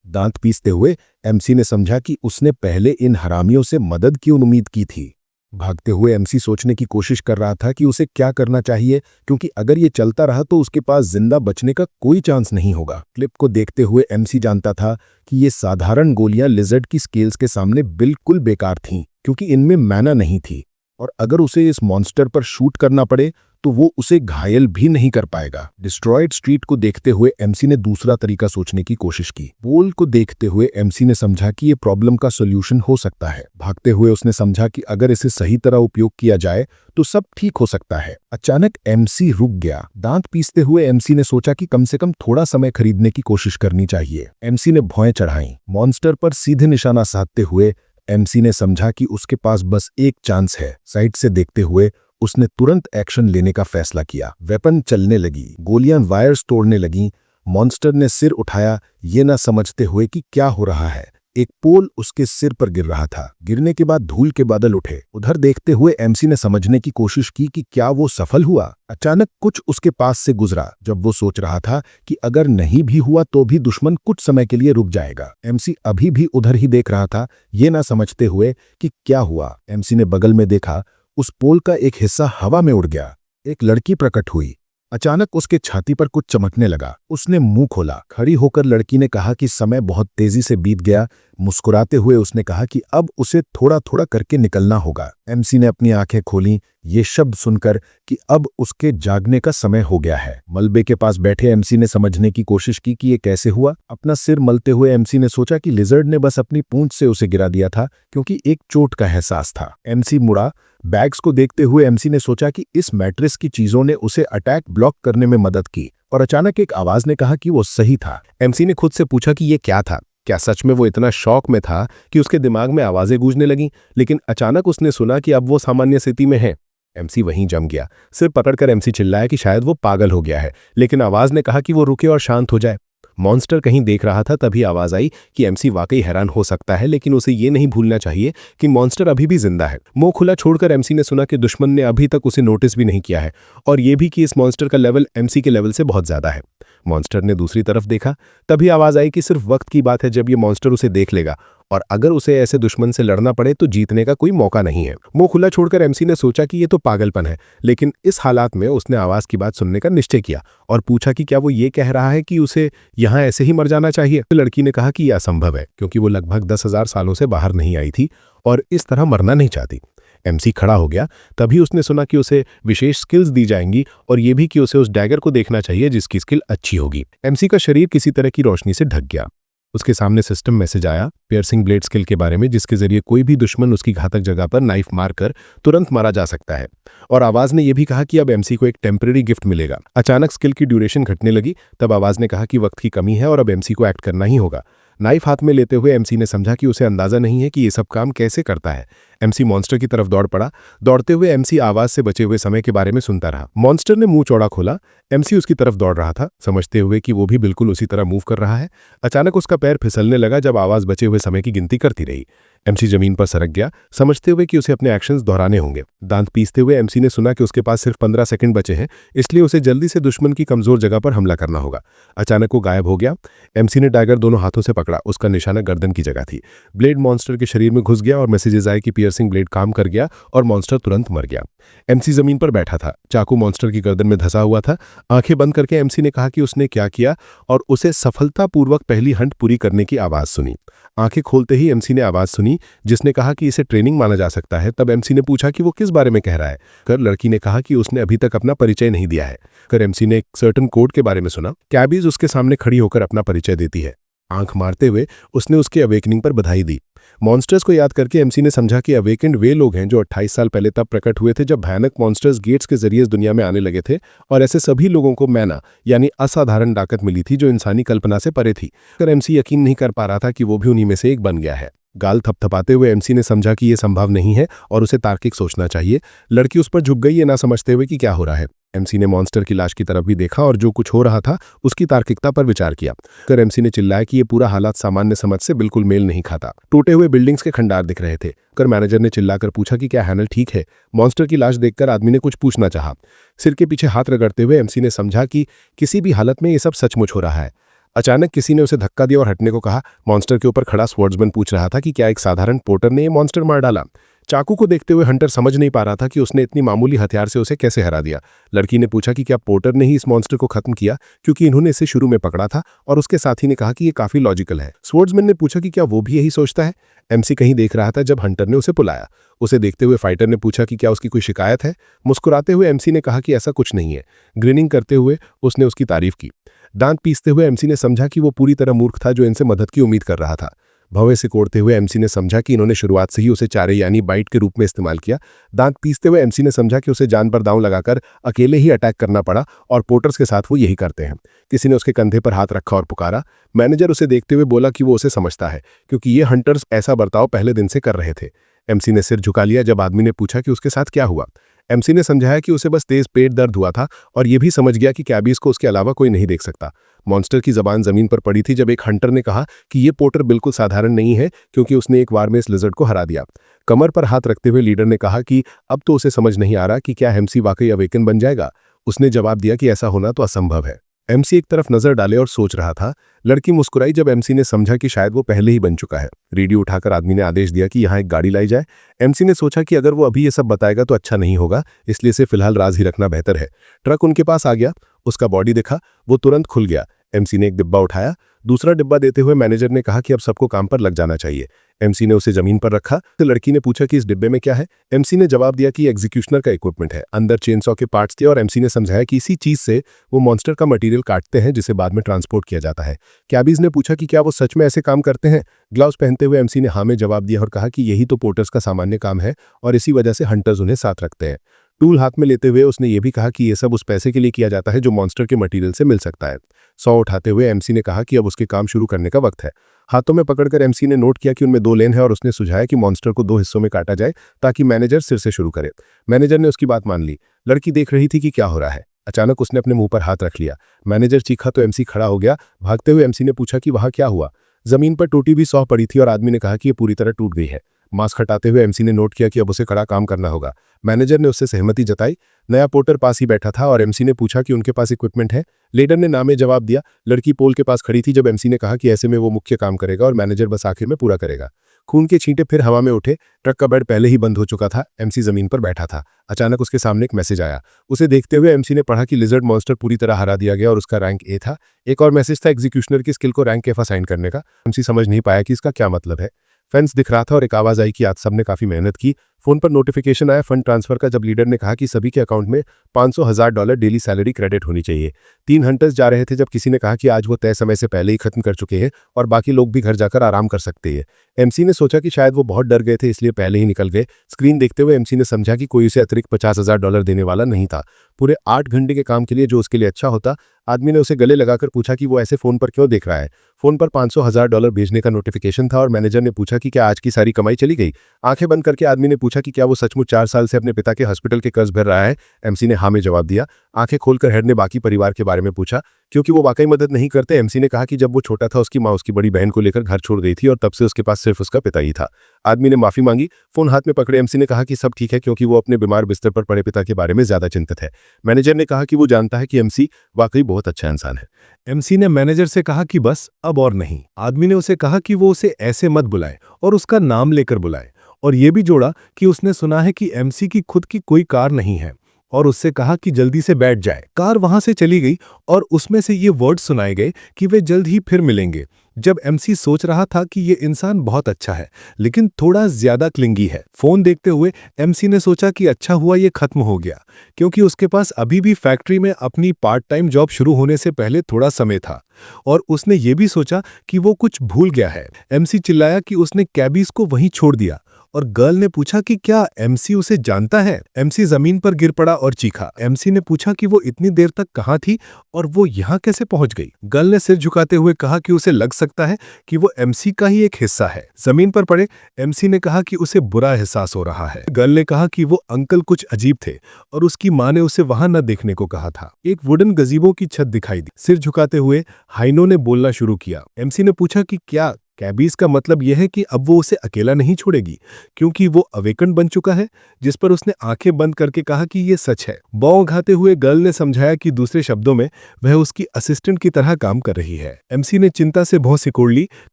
दांत पीसते हुए एमसी ने समझा कि उसने पहले इन हरामियों से मदद की उम्मीद की थी। भागते हुए एमसी सोचने की कोशिश कर रहा था कि उसे क्या करना चाहिए, क्योंकि अगर ये चलता रहा तो उसके पास जिंदा बचने का कोई चांस नहीं होगा। क्लिप को देखते हुए एमसी जानता था कि ये साधारण गोलियां लिजर्ड की स्केल्स के सामने बिल्कुल बेकार थीं, क्योंकि इनमें मैना नहीं थी और अगर उसे इस मॉन्स्टर पर शूट करना पड़े तो वो उसे घायल भी नहीं कर पाएगा। डिस्ट्रॉयड स्ट्रीट को देखते हुए एमसी ने दूसरा तरीका सोचने की कोशिश की। पोल को देखते हुए एमसी ने समझा कि ये प्रॉब्लम का सॉल्यूशन हो सकता है। भागते हुए उसने समझा कि अगर इसे सही तरह उपयोग किया जाए तो सब ठीक हो सकता है। अचानक एमसी रुक गया। दांत पीसते हुए एमसी ने सोचा कि कम से कम थोड़ा समय खरीदने की कोशिश करनी चाहिए। एमसी ने भौएं चढ़ाई। मॉन्स्टर पर सीधे निशाना साधते हुए एमसी ने समझा कि उसके पास बस एक चांस है। साइड से देखते हुए उसने तुरंत एक्शन लेने का फैसला किया। वेपन चलने लगी, गोलियां वायर्स तोड़ने लगीं। मॉन्स्टर ने सिर उठाया, ये ना समझते हुए कि क्या हो रहा है। एक पोल उसके सिर पर गिर रहा था। गिरने के बाद धूल के बादल उठे। उधर देखते हुए एमसी ने समझने की कोशिश की कि क्या वो सफल हुआ। अचानक कुछ उसके पास से गुजरा। जब वो सोच रहा था कि अगर नहीं भी हुआ तो भी दुश्मन कुछ समय के लिए रुक जाएगा। एमसी अभी भी उधर ही देख रहा था, ये ना समझते हुए कि क्या हुआ। एमसी ने बगल में देखा, उस पोल का एक हिस्सा हवा में उड़ गया। एक लड़की प्रकट हुई। अचानक उसके छाती पर कुछ चमकने लगा। उसने मुंह खोला। खड़ी होकर लड़की ने कहा कि समय बहुत तेजी से बीत गया। मुस्कुराते हुए उसने कहा कि अब उसे थोड़ा थोड़ा करके निकलना होगा। एमसी ने अपनी आंखें खोलीं, ये शब्द सुनकर कि अब उसके जागने का समय हो गया है। मलबे के पास बैठे एमसी ने समझने की कोशिश की कि ये कैसे हुआ। अपना सिर मलते हुए एमसी ने सोचा कि लिजर्ड ने बस अपनी पूंछ से उसे गिरा दिया था, क्योंकि एक चोट का एहसास था। एमसी मुड़ा। बैग्स को देखते हुए एमसी ने सोचा कि इस मैट्रेस की चीजों ने उसे अटैक ब्लॉक करने में मदद की और अचानक एक आवाज ने कहा कि वो सही था। एमसी ने खुद से पूछा कि ये क्या था। क्या सच में वो इतना शॉक में था कि उसके दिमाग में आवाजें गूंजने लगीं? लेकिन अचानक उसने सुना कि अब वो सामान्य स्थिति में है। एमसी वहीं जम गया। सिर पकड़कर एमसी चिल्लाया कि शायद वो पागल हो गया है, लेकिन आवाज ने कहा कि वो रुके और शांत हो जाए। मॉन्स्टर कहीं देख रहा था, तभी आवाज आई कि एमसी वाकई हैरान हो सकता है, लेकिन उसे ये नहीं भूलना चाहिए कि मॉन्स्टर अभी भी जिंदा है। मुंह खुला छोड़कर एमसी ने सुना कि दुश्मन ने अभी तक उसे नोटिस भी नहीं किया है और ये भी कि इस मॉन्स्टर का लेवल एमसी के लेवल से बहुत ज्यादा है। मॉन्स्टर ने दूसरी तरफ देखा। तभी आवाज आई कि सिर्फ वक्त की बात है जब ये मॉन्स्टर उसे देख लेगा और अगर उसे ऐसे दुश्मन से लड़ना पड़े तो जीतने का कोई मौका नहीं है। मुंह खुला छोड़कर एमसी ने सोचा कि ये तो पागलपन है, लेकिन इस हालात में उसने आवाज की बात सुनने का निश्चय किया और पूछा कि क्या वो ये कह रहा है कि उसे यहाँ ऐसे ही मर जाना चाहिए। तो लड़की ने कहा कि यह असंभव है, क्योंकि वो लगभग 10,000 सालों से बाहर नहीं आई थी और इस तरह मरना नहीं चाहती। एमसी खड़ा हो गया। तभी उसने सुना कि उसे विशेष स्किल्स दी जाएंगी और ये भी कि उसे उस डैगर को देखना चाहिए जिसकी स्किल अच्छी होगी। एमसी का शरीर किसी तरह की रोशनी से ढक गया। उसके सामने सिस्टम मैसेज आया पियर्सिंग ब्लेड स्किल के बारे में, जिसके जरिए कोई भी दुश्मन उसकी घातक जगह पर नाइफ मारकर तुरंत मारा जा सकता है। और आवाज ने यह भी कहा कि अब एमसी को एक टेम्पररी गिफ्ट मिलेगा। अचानक स्किल की ड्यूरेशन घटने लगी। तब आवाज ने कहा कि वक्त की कमी है और अब एमसी को एक्ट करना ही होगा। नाइफ हाथ में लेते हुए एमसी ने समझा कि उसे अंदाजा नहीं है कि ये सब काम कैसे करता है। एमसी मॉन्स्टर की तरफ दौड़ पड़ा। दौड़ते हुए एमसी आवाज से बचे हुए समय के बारे में सुनता रहा। मॉन्स्टर ने मुंह चौड़ा खोला। एमसी उसकी तरफ दौड़ रहा था, समझते हुए कि वो भी बिल्कुल उसी तरह मूव कर रहा है। अचानक उसका पैर फिसलने लगा जब आवाज बचे हुए समय की गिनती करती रही। एमसी जमीन पर सरक गया, समझते हुए कि उसे अपने एक्शंस दोहराने होंगे। दांत पीसते हुए एमसी ने सुना कि उसके पास सिर्फ 15 सेकंड बचे हैं, इसलिए उसे जल्दी से दुश्मन की कमजोर जगह पर हमला करना होगा। अचानक वो गायब हो गया। एमसी ने डैगर दोनों हाथों से पकड़ा। उसका निशाना गर्दन की जगह थी। ब्लेड मॉन्स्टर के शरीर में घुस गया और मैसेजेस आए कि पियर्सिंग ब्लेड काम कर गया और मॉन्स्टर तुरंत मर गया। एमसी जमीन पर बैठा था, चाकू मॉन्स्टर की गर्दन में धंसा हुआ था। आंखें बंद करके एमसी ने कहा कि उसने क्या किया और उसे सफलतापूर्वक पहली हंट पूरी करने की आवाज सुनी। आंखें खोलते ही एमसी ने आवाज सुनी जिसने कहा कि इसे ट्रेनिंग माना जा सकता है। तब एमसी ने पूछा कि वो किस बारे में कह रहा है। कर लड़की ने कहा कि उसने अभी तक अपना परिचय नहीं दिया है। कर एमसी ने एक सर्टन कोड के बारे में सुना। कैबीज उसके सामने खड़ी होकर अपना परिचय देती है। आंख मारते हुए उसने उसके अवेकनिंग पर बधाई दी। मॉन्स्टर्स को याद करके एमसी ने समझा कि अवेकेंड वे लोग हैं जो 28 साल पहले तब प्रकट हुए थे जब भयानक मॉन्स्टर्स गेट्स के जरिए इस दुनिया में आने लगे थे, और ऐसे सभी लोगों को मैना यानी असाधारण ताकत मिली थी जो इंसानी कल्पना से परे थी। पर एमसी यकीन नहीं कर पा रहा था कि वो भी उन्हीं में से एक बन गया है। गाल थपथपाते हुए एमसी ने समझा कि यह संभव नहीं है और उसे तार्किक सोचना चाहिए। लड़की उस पर झुक गई, ये ना समझते हुए कि क्या हो रहा है। एमसी ने मॉन्स्टर की लाश की तरफ भी देखा और जो कुछ हो रहा था उसकी तार्किकता पर विचार किया। कर एमसी ने चिल्लाया कि यह पूरा हालात सामान्य समझ से बिल्कुल मेल नहीं खाता। टूटे हुए बिल्डिंग्स के खंडार दिख रहे थे। कर मैनेजर ने चिल्लाकर पूछा कि क्या हैनल ठीक है। मॉन्स्टर की लाश देखकर आदमी ने कुछ पूछना चाहा। सिर के पीछे हाथ रगड़ते हुए एमसी ने समझा कि किसी भी हालत में ये सब सचमुच हो रहा है। अचानक किसी ने उसे धक्का दिया और हटने को कहा। मॉन्स्टर के ऊपर खड़ा स्वॉर्ड्समैन पूछ रहा था कि क्या एक साधारण पोर्टर ने ये मॉन्स्टर मार डाला। चाकू को देखते हुए हंटर समझ नहीं पा रहा था कि उसने इतनी मामूली हथियार से उसे कैसे हरा दिया। लड़की ने पूछा कि क्या पोर्टर ने ही इस मॉन्स्टर को खत्म किया, क्योंकि इन्होंने इसे शुरू में पकड़ा था, और उसके साथी ने कहा कि ये काफी लॉजिकल है। स्वॉर्ड्समैन ने पूछा कि क्या वो भी यही सोचता है। एमसी कहीं देख रहा था जब हंटर ने उसे बुलाया। उसे देखते हुए फाइटर ने पूछा कि क्या उसकी कोई शिकायत है। मुस्कुराते हुए एमसी ने कहा कि ऐसा कुछ नहीं है। ग्रिनिंग करते हुए उसने उसकी तारीफ की। दांत पीसते हुए एमसी ने समझा कि वो पूरी तरह मूर्ख था जो इनसे मदद की उम्मीद कर रहा था। भौं से कोड़ते हुए एमसी ने समझा कि इन्होंने शुरुआत से ही उसे चारे यानी बाइट के रूप में इस्तेमाल किया। दांत पीसते हुए एमसी ने समझा कि उसे जान पर दांव लगाकर अकेले ही अटैक करना पड़ा, और पोर्टर्स के साथ वो यही करते हैं। किसी ने उसके कंधे पर हाथ रखा और पुकारा। मैनेजर उसे देखते हुए बोला कि वो उसे समझता है, क्योंकि ये हंटर्स ऐसा बर्ताव पहले दिन से कर रहे थे। एमसी ने सिर झुका लिया जब आदमी ने पूछा कि उसके साथ क्या हुआ। एमसी ने समझाया कि उसे बस तेज पेट दर्द हुआ था, और यह भी समझ गया कि कैबीज को उसके अलावा कोई नहीं देख सकता। मॉन्स्टर की जबान जमीन पर पड़ी थी जब एक हंटर ने कहा कि यह पोर्टर बिल्कुल साधारण नहीं है, क्योंकि उसने एक बार में इस लिजर्ड को हरा दिया। कमर पर हाथ रखते हुए लीडर ने कहा कि अब तो उसे समझ नहीं आ रहा कि क्या एमसी वाकई अवेकन बन जाएगा। उसने जवाब दिया कि ऐसा होना तो असंभव है। एमसी एक तरफ नजर डाले और सोच रहा था। लड़की मुस्कुराई जब एमसी ने समझा कि शायद वो पहले ही बन चुका है। रेडियो उठाकर आदमी ने आदेश दिया कि यहाँ एक गाड़ी लाई जाए। एमसी ने सोचा कि अगर वो अभी ये सब बताएगा तो अच्छा नहीं होगा, इसलिए इसे फिलहाल राज ही रखना बेहतर है। ट्रक उनके पास आ गया। उसका बॉडी दिखा, वो तुरंत खुल गया। एमसी ने एक डिब्बा उठाया। दूसरा डिब्बा देते हुए मैनेजर ने कहा कि अब सबको काम पर लग जाना चाहिए। एमसी ने उसे जमीन पर रखा। तो लड़की ने पूछा कि इस डिब्बे में क्या है। एमसी ने जवाब दिया कि एग्जीक्यूशनर का इक्विपमेंट है। अंदर चेनसॉ के पार्ट्स थे, और एमसी ने समझाया कि इसी चीज से वो मॉन्स्टर का मटेरियल काटते हैं जिसे बाद में ट्रांसपोर्ट किया जाता है। कैबीज ने पूछा कि क्या वो सच में ऐसे काम करते हैं। ग्लव्स पहनते हुए एमसी ने हाँ में जवाब दिया और कहा कि यही तो पोर्टर्स का सामान्य काम है, और इसी वजह से हंटर्स उन्हें साथ रखते हैं। टूल हाथ में लेते हुए उसने ये भी कहा कि यह सब उस पैसे के लिए किया जाता है जो मॉन्स्टर के मटेरियल से मिल सकता है। 100 उठाते हुए एमसी ने कहा कि अब उसके काम शुरू करने का वक्त है। हाथों में पकड़कर एमसी ने नोट किया कि उनमें 2 लेन है, और उसने सुझाया कि मॉन्स्टर को 2 हिस्सों में काटा जाए ताकि मैनेजर सिर से शुरू करे। मैनेजर ने उसकी बात मान ली। लड़की देख रही थी कि क्या हो रहा है। अचानक उसने अपने मुंह पर हाथ रख लिया। मैनेजर चीखा तो एमसी खड़ा हो गया। भागते हुए एमसी ने पूछा कि वहां क्या हुआ। जमीन पर टूटी भी 100 पड़ी थी, और आदमी ने कहा कि यह पूरी तरह टूट गई है। मास्क हटाते हुए एमसी ने नोट किया कि अब उसे कड़ा काम करना होगा। मैनेजर ने उससे सहमति जताई। नया पोर्टर पास ही बैठा था और एमसी ने पूछा कि उनके पास इक्विपमेंट है। लीडर ने नामे जवाब दिया। लड़की पोल के पास खड़ी थी जब एमसी ने कहा कि ऐसे में वो मुख्य काम करेगा और मैनेजर बस आखिर में पूरा करेगा। खून के छींटे फिर हवा में उठे। ट्रक का बेड पहले ही बंद हो चुका था। एमसी जमीन पर बैठा था। अचानक उसके सामने एक मैसेज आया। उसे देखते हुए एमसी ने पढ़ा कि लिजर्ड मॉन्स्टर पूरी तरह हरा दिया गया और उसका रैंक ए था। एक और मैसेज था एग्जीक्यूशनर की स्किल को रैंक एफ असाइन करने का। एमसी समझ नहीं पाया कि इसका क्या मतलब है। फेंस दिख रहा था और एक आवाज आई कि आज सबने काफी मेहनत की। फोन पर नोटिफिकेशन आया फंड ट्रांसफर का जब लीडर ने कहा कि सभी के अकाउंट में $500,000 डेली सैलरी क्रेडिट होनी चाहिए। 3 हंटर्स जा रहे थे जब किसी ने कहा कि आज वो तय समय से पहले ही खत्म कर चुके हैं और बाकी लोग भी घर जाकर आराम कर सकते हैं। एमसी ने सोचा कि शायद वो बहुत डर गए थे इसलिए पहले ही निकल गए। स्क्रीन देखते हुए एमसी ने समझा कि कोई उसे अतिरिक्त $50,000 देने वाला नहीं था। पूरे 8 घंटे के काम के लिए जो उसके लिए अच्छा होता। आदमी ने उसे गले लगाकर पूछा कि वो ऐसे फोन पर क्यों देख रहा है। फोन पर $500,000 भेजने का नोटिफिकेशन था और मैनेजर ने पूछा कि क्या आज की सारी कमाई चली गई। आंखें बंद करके आदमी ने पूछा कि क्या वो सचमुच 4 साल से अपने पिता के हॉस्पिटल के कर्ज भर रहा है। एमसी ने हाँ में जवाब दिया। आंखें खोलकर हेड ने बाकी परिवार के बारे में पूछा क्योंकि वो वाकई मदद नहीं करते। एमसी ने कहा कि जब वो छोटा था उसकी माँ उसकी बड़ी बहन को लेकर घर छोड़ गई थी और तब से उसके पास सिर्फ उसका पिता ही था। आदमी ने माफी मांगी। फोन हाथ में पकड़े एमसी ने कहा कि सब ठीक है क्योंकि वो अपने बीमार बिस्तर पर पड़े पिता के बारे में ज्यादा चिंतित है। मैनेजर ने कहा कि वो जानता है कि एमसी वाकई बहुत अच्छा इंसान है। एमसी ने मैनेजर से कहा कि बस अब और नहीं। आदमी ने उसे कहा कि वो उसे ऐसे मत बुलाए और उसका नाम लेकर बुलाए और ये भी जोड़ा कि उसने सुना है कि एमसी की खुद की कोई कार नहीं है और उससे कहा कि जल्दी से बैठ जाए। कार वहां से चली गई और उसमें से ये वर्ड सुनाए गए कि वे जल्द ही फिर मिलेंगे। जब एमसी सोच रहा था कि ये इंसान बहुत अच्छा है लेकिन थोड़ा ज्यादा क्लिंगी है। फोन देखते हुए एमसी ने सोचा कि अच्छा हुआ ये खत्म हो गया क्योंकि उसके पास अभी भी फैक्ट्री में अपनी पार्ट टाइम जॉब शुरू होने से पहले थोड़ा समय था और उसने ये भी सोचा कि वो कुछ भूल गया है। एमसी चिल्लाया कि उसने कैबीज को वहीं छोड़ दिया और गर्ल ने पूछा कि क्या एमसी उसे जानता है। एमसी जमीन पर गिर पड़ा और चीखा। एमसी ने पूछा कि वो इतनी देर तक कहाँ थी और वो यहाँ कैसे पहुंच गई। गर्ल ने सिर झुकाते हुए कहा कि उसे लग सकता है कि वो एमसी का ही एक हिस्सा है। जमीन पर पड़े एमसी ने कहा कि उसे बुरा एहसास हो रहा है। गर्ल ने कहा कि वो अंकल कुछ अजीब थे और उसकी माँ ने उसे वहां न देखने को कहा था। एक वुडन गजीबो की छत दिखाई दी। सिर झुकाते हुए हाइनो ने बोलना शुरू किया। एमसी ने पूछा कि क्या कैबीज का मतलब यह है कि अब वो उसे अकेला नहीं छोड़ेगी क्योंकि वो अवेकन बन चुका है, जिस पर उसने आंखें बंद करके कहा कि ये सच है। बौं घाते हुए गर्ल ने समझाया कि दूसरे शब्दों में वह उसकी असिस्टेंट की तरह काम कर रही है। एमसी ने चिंता से भौं सिकोड़ ली।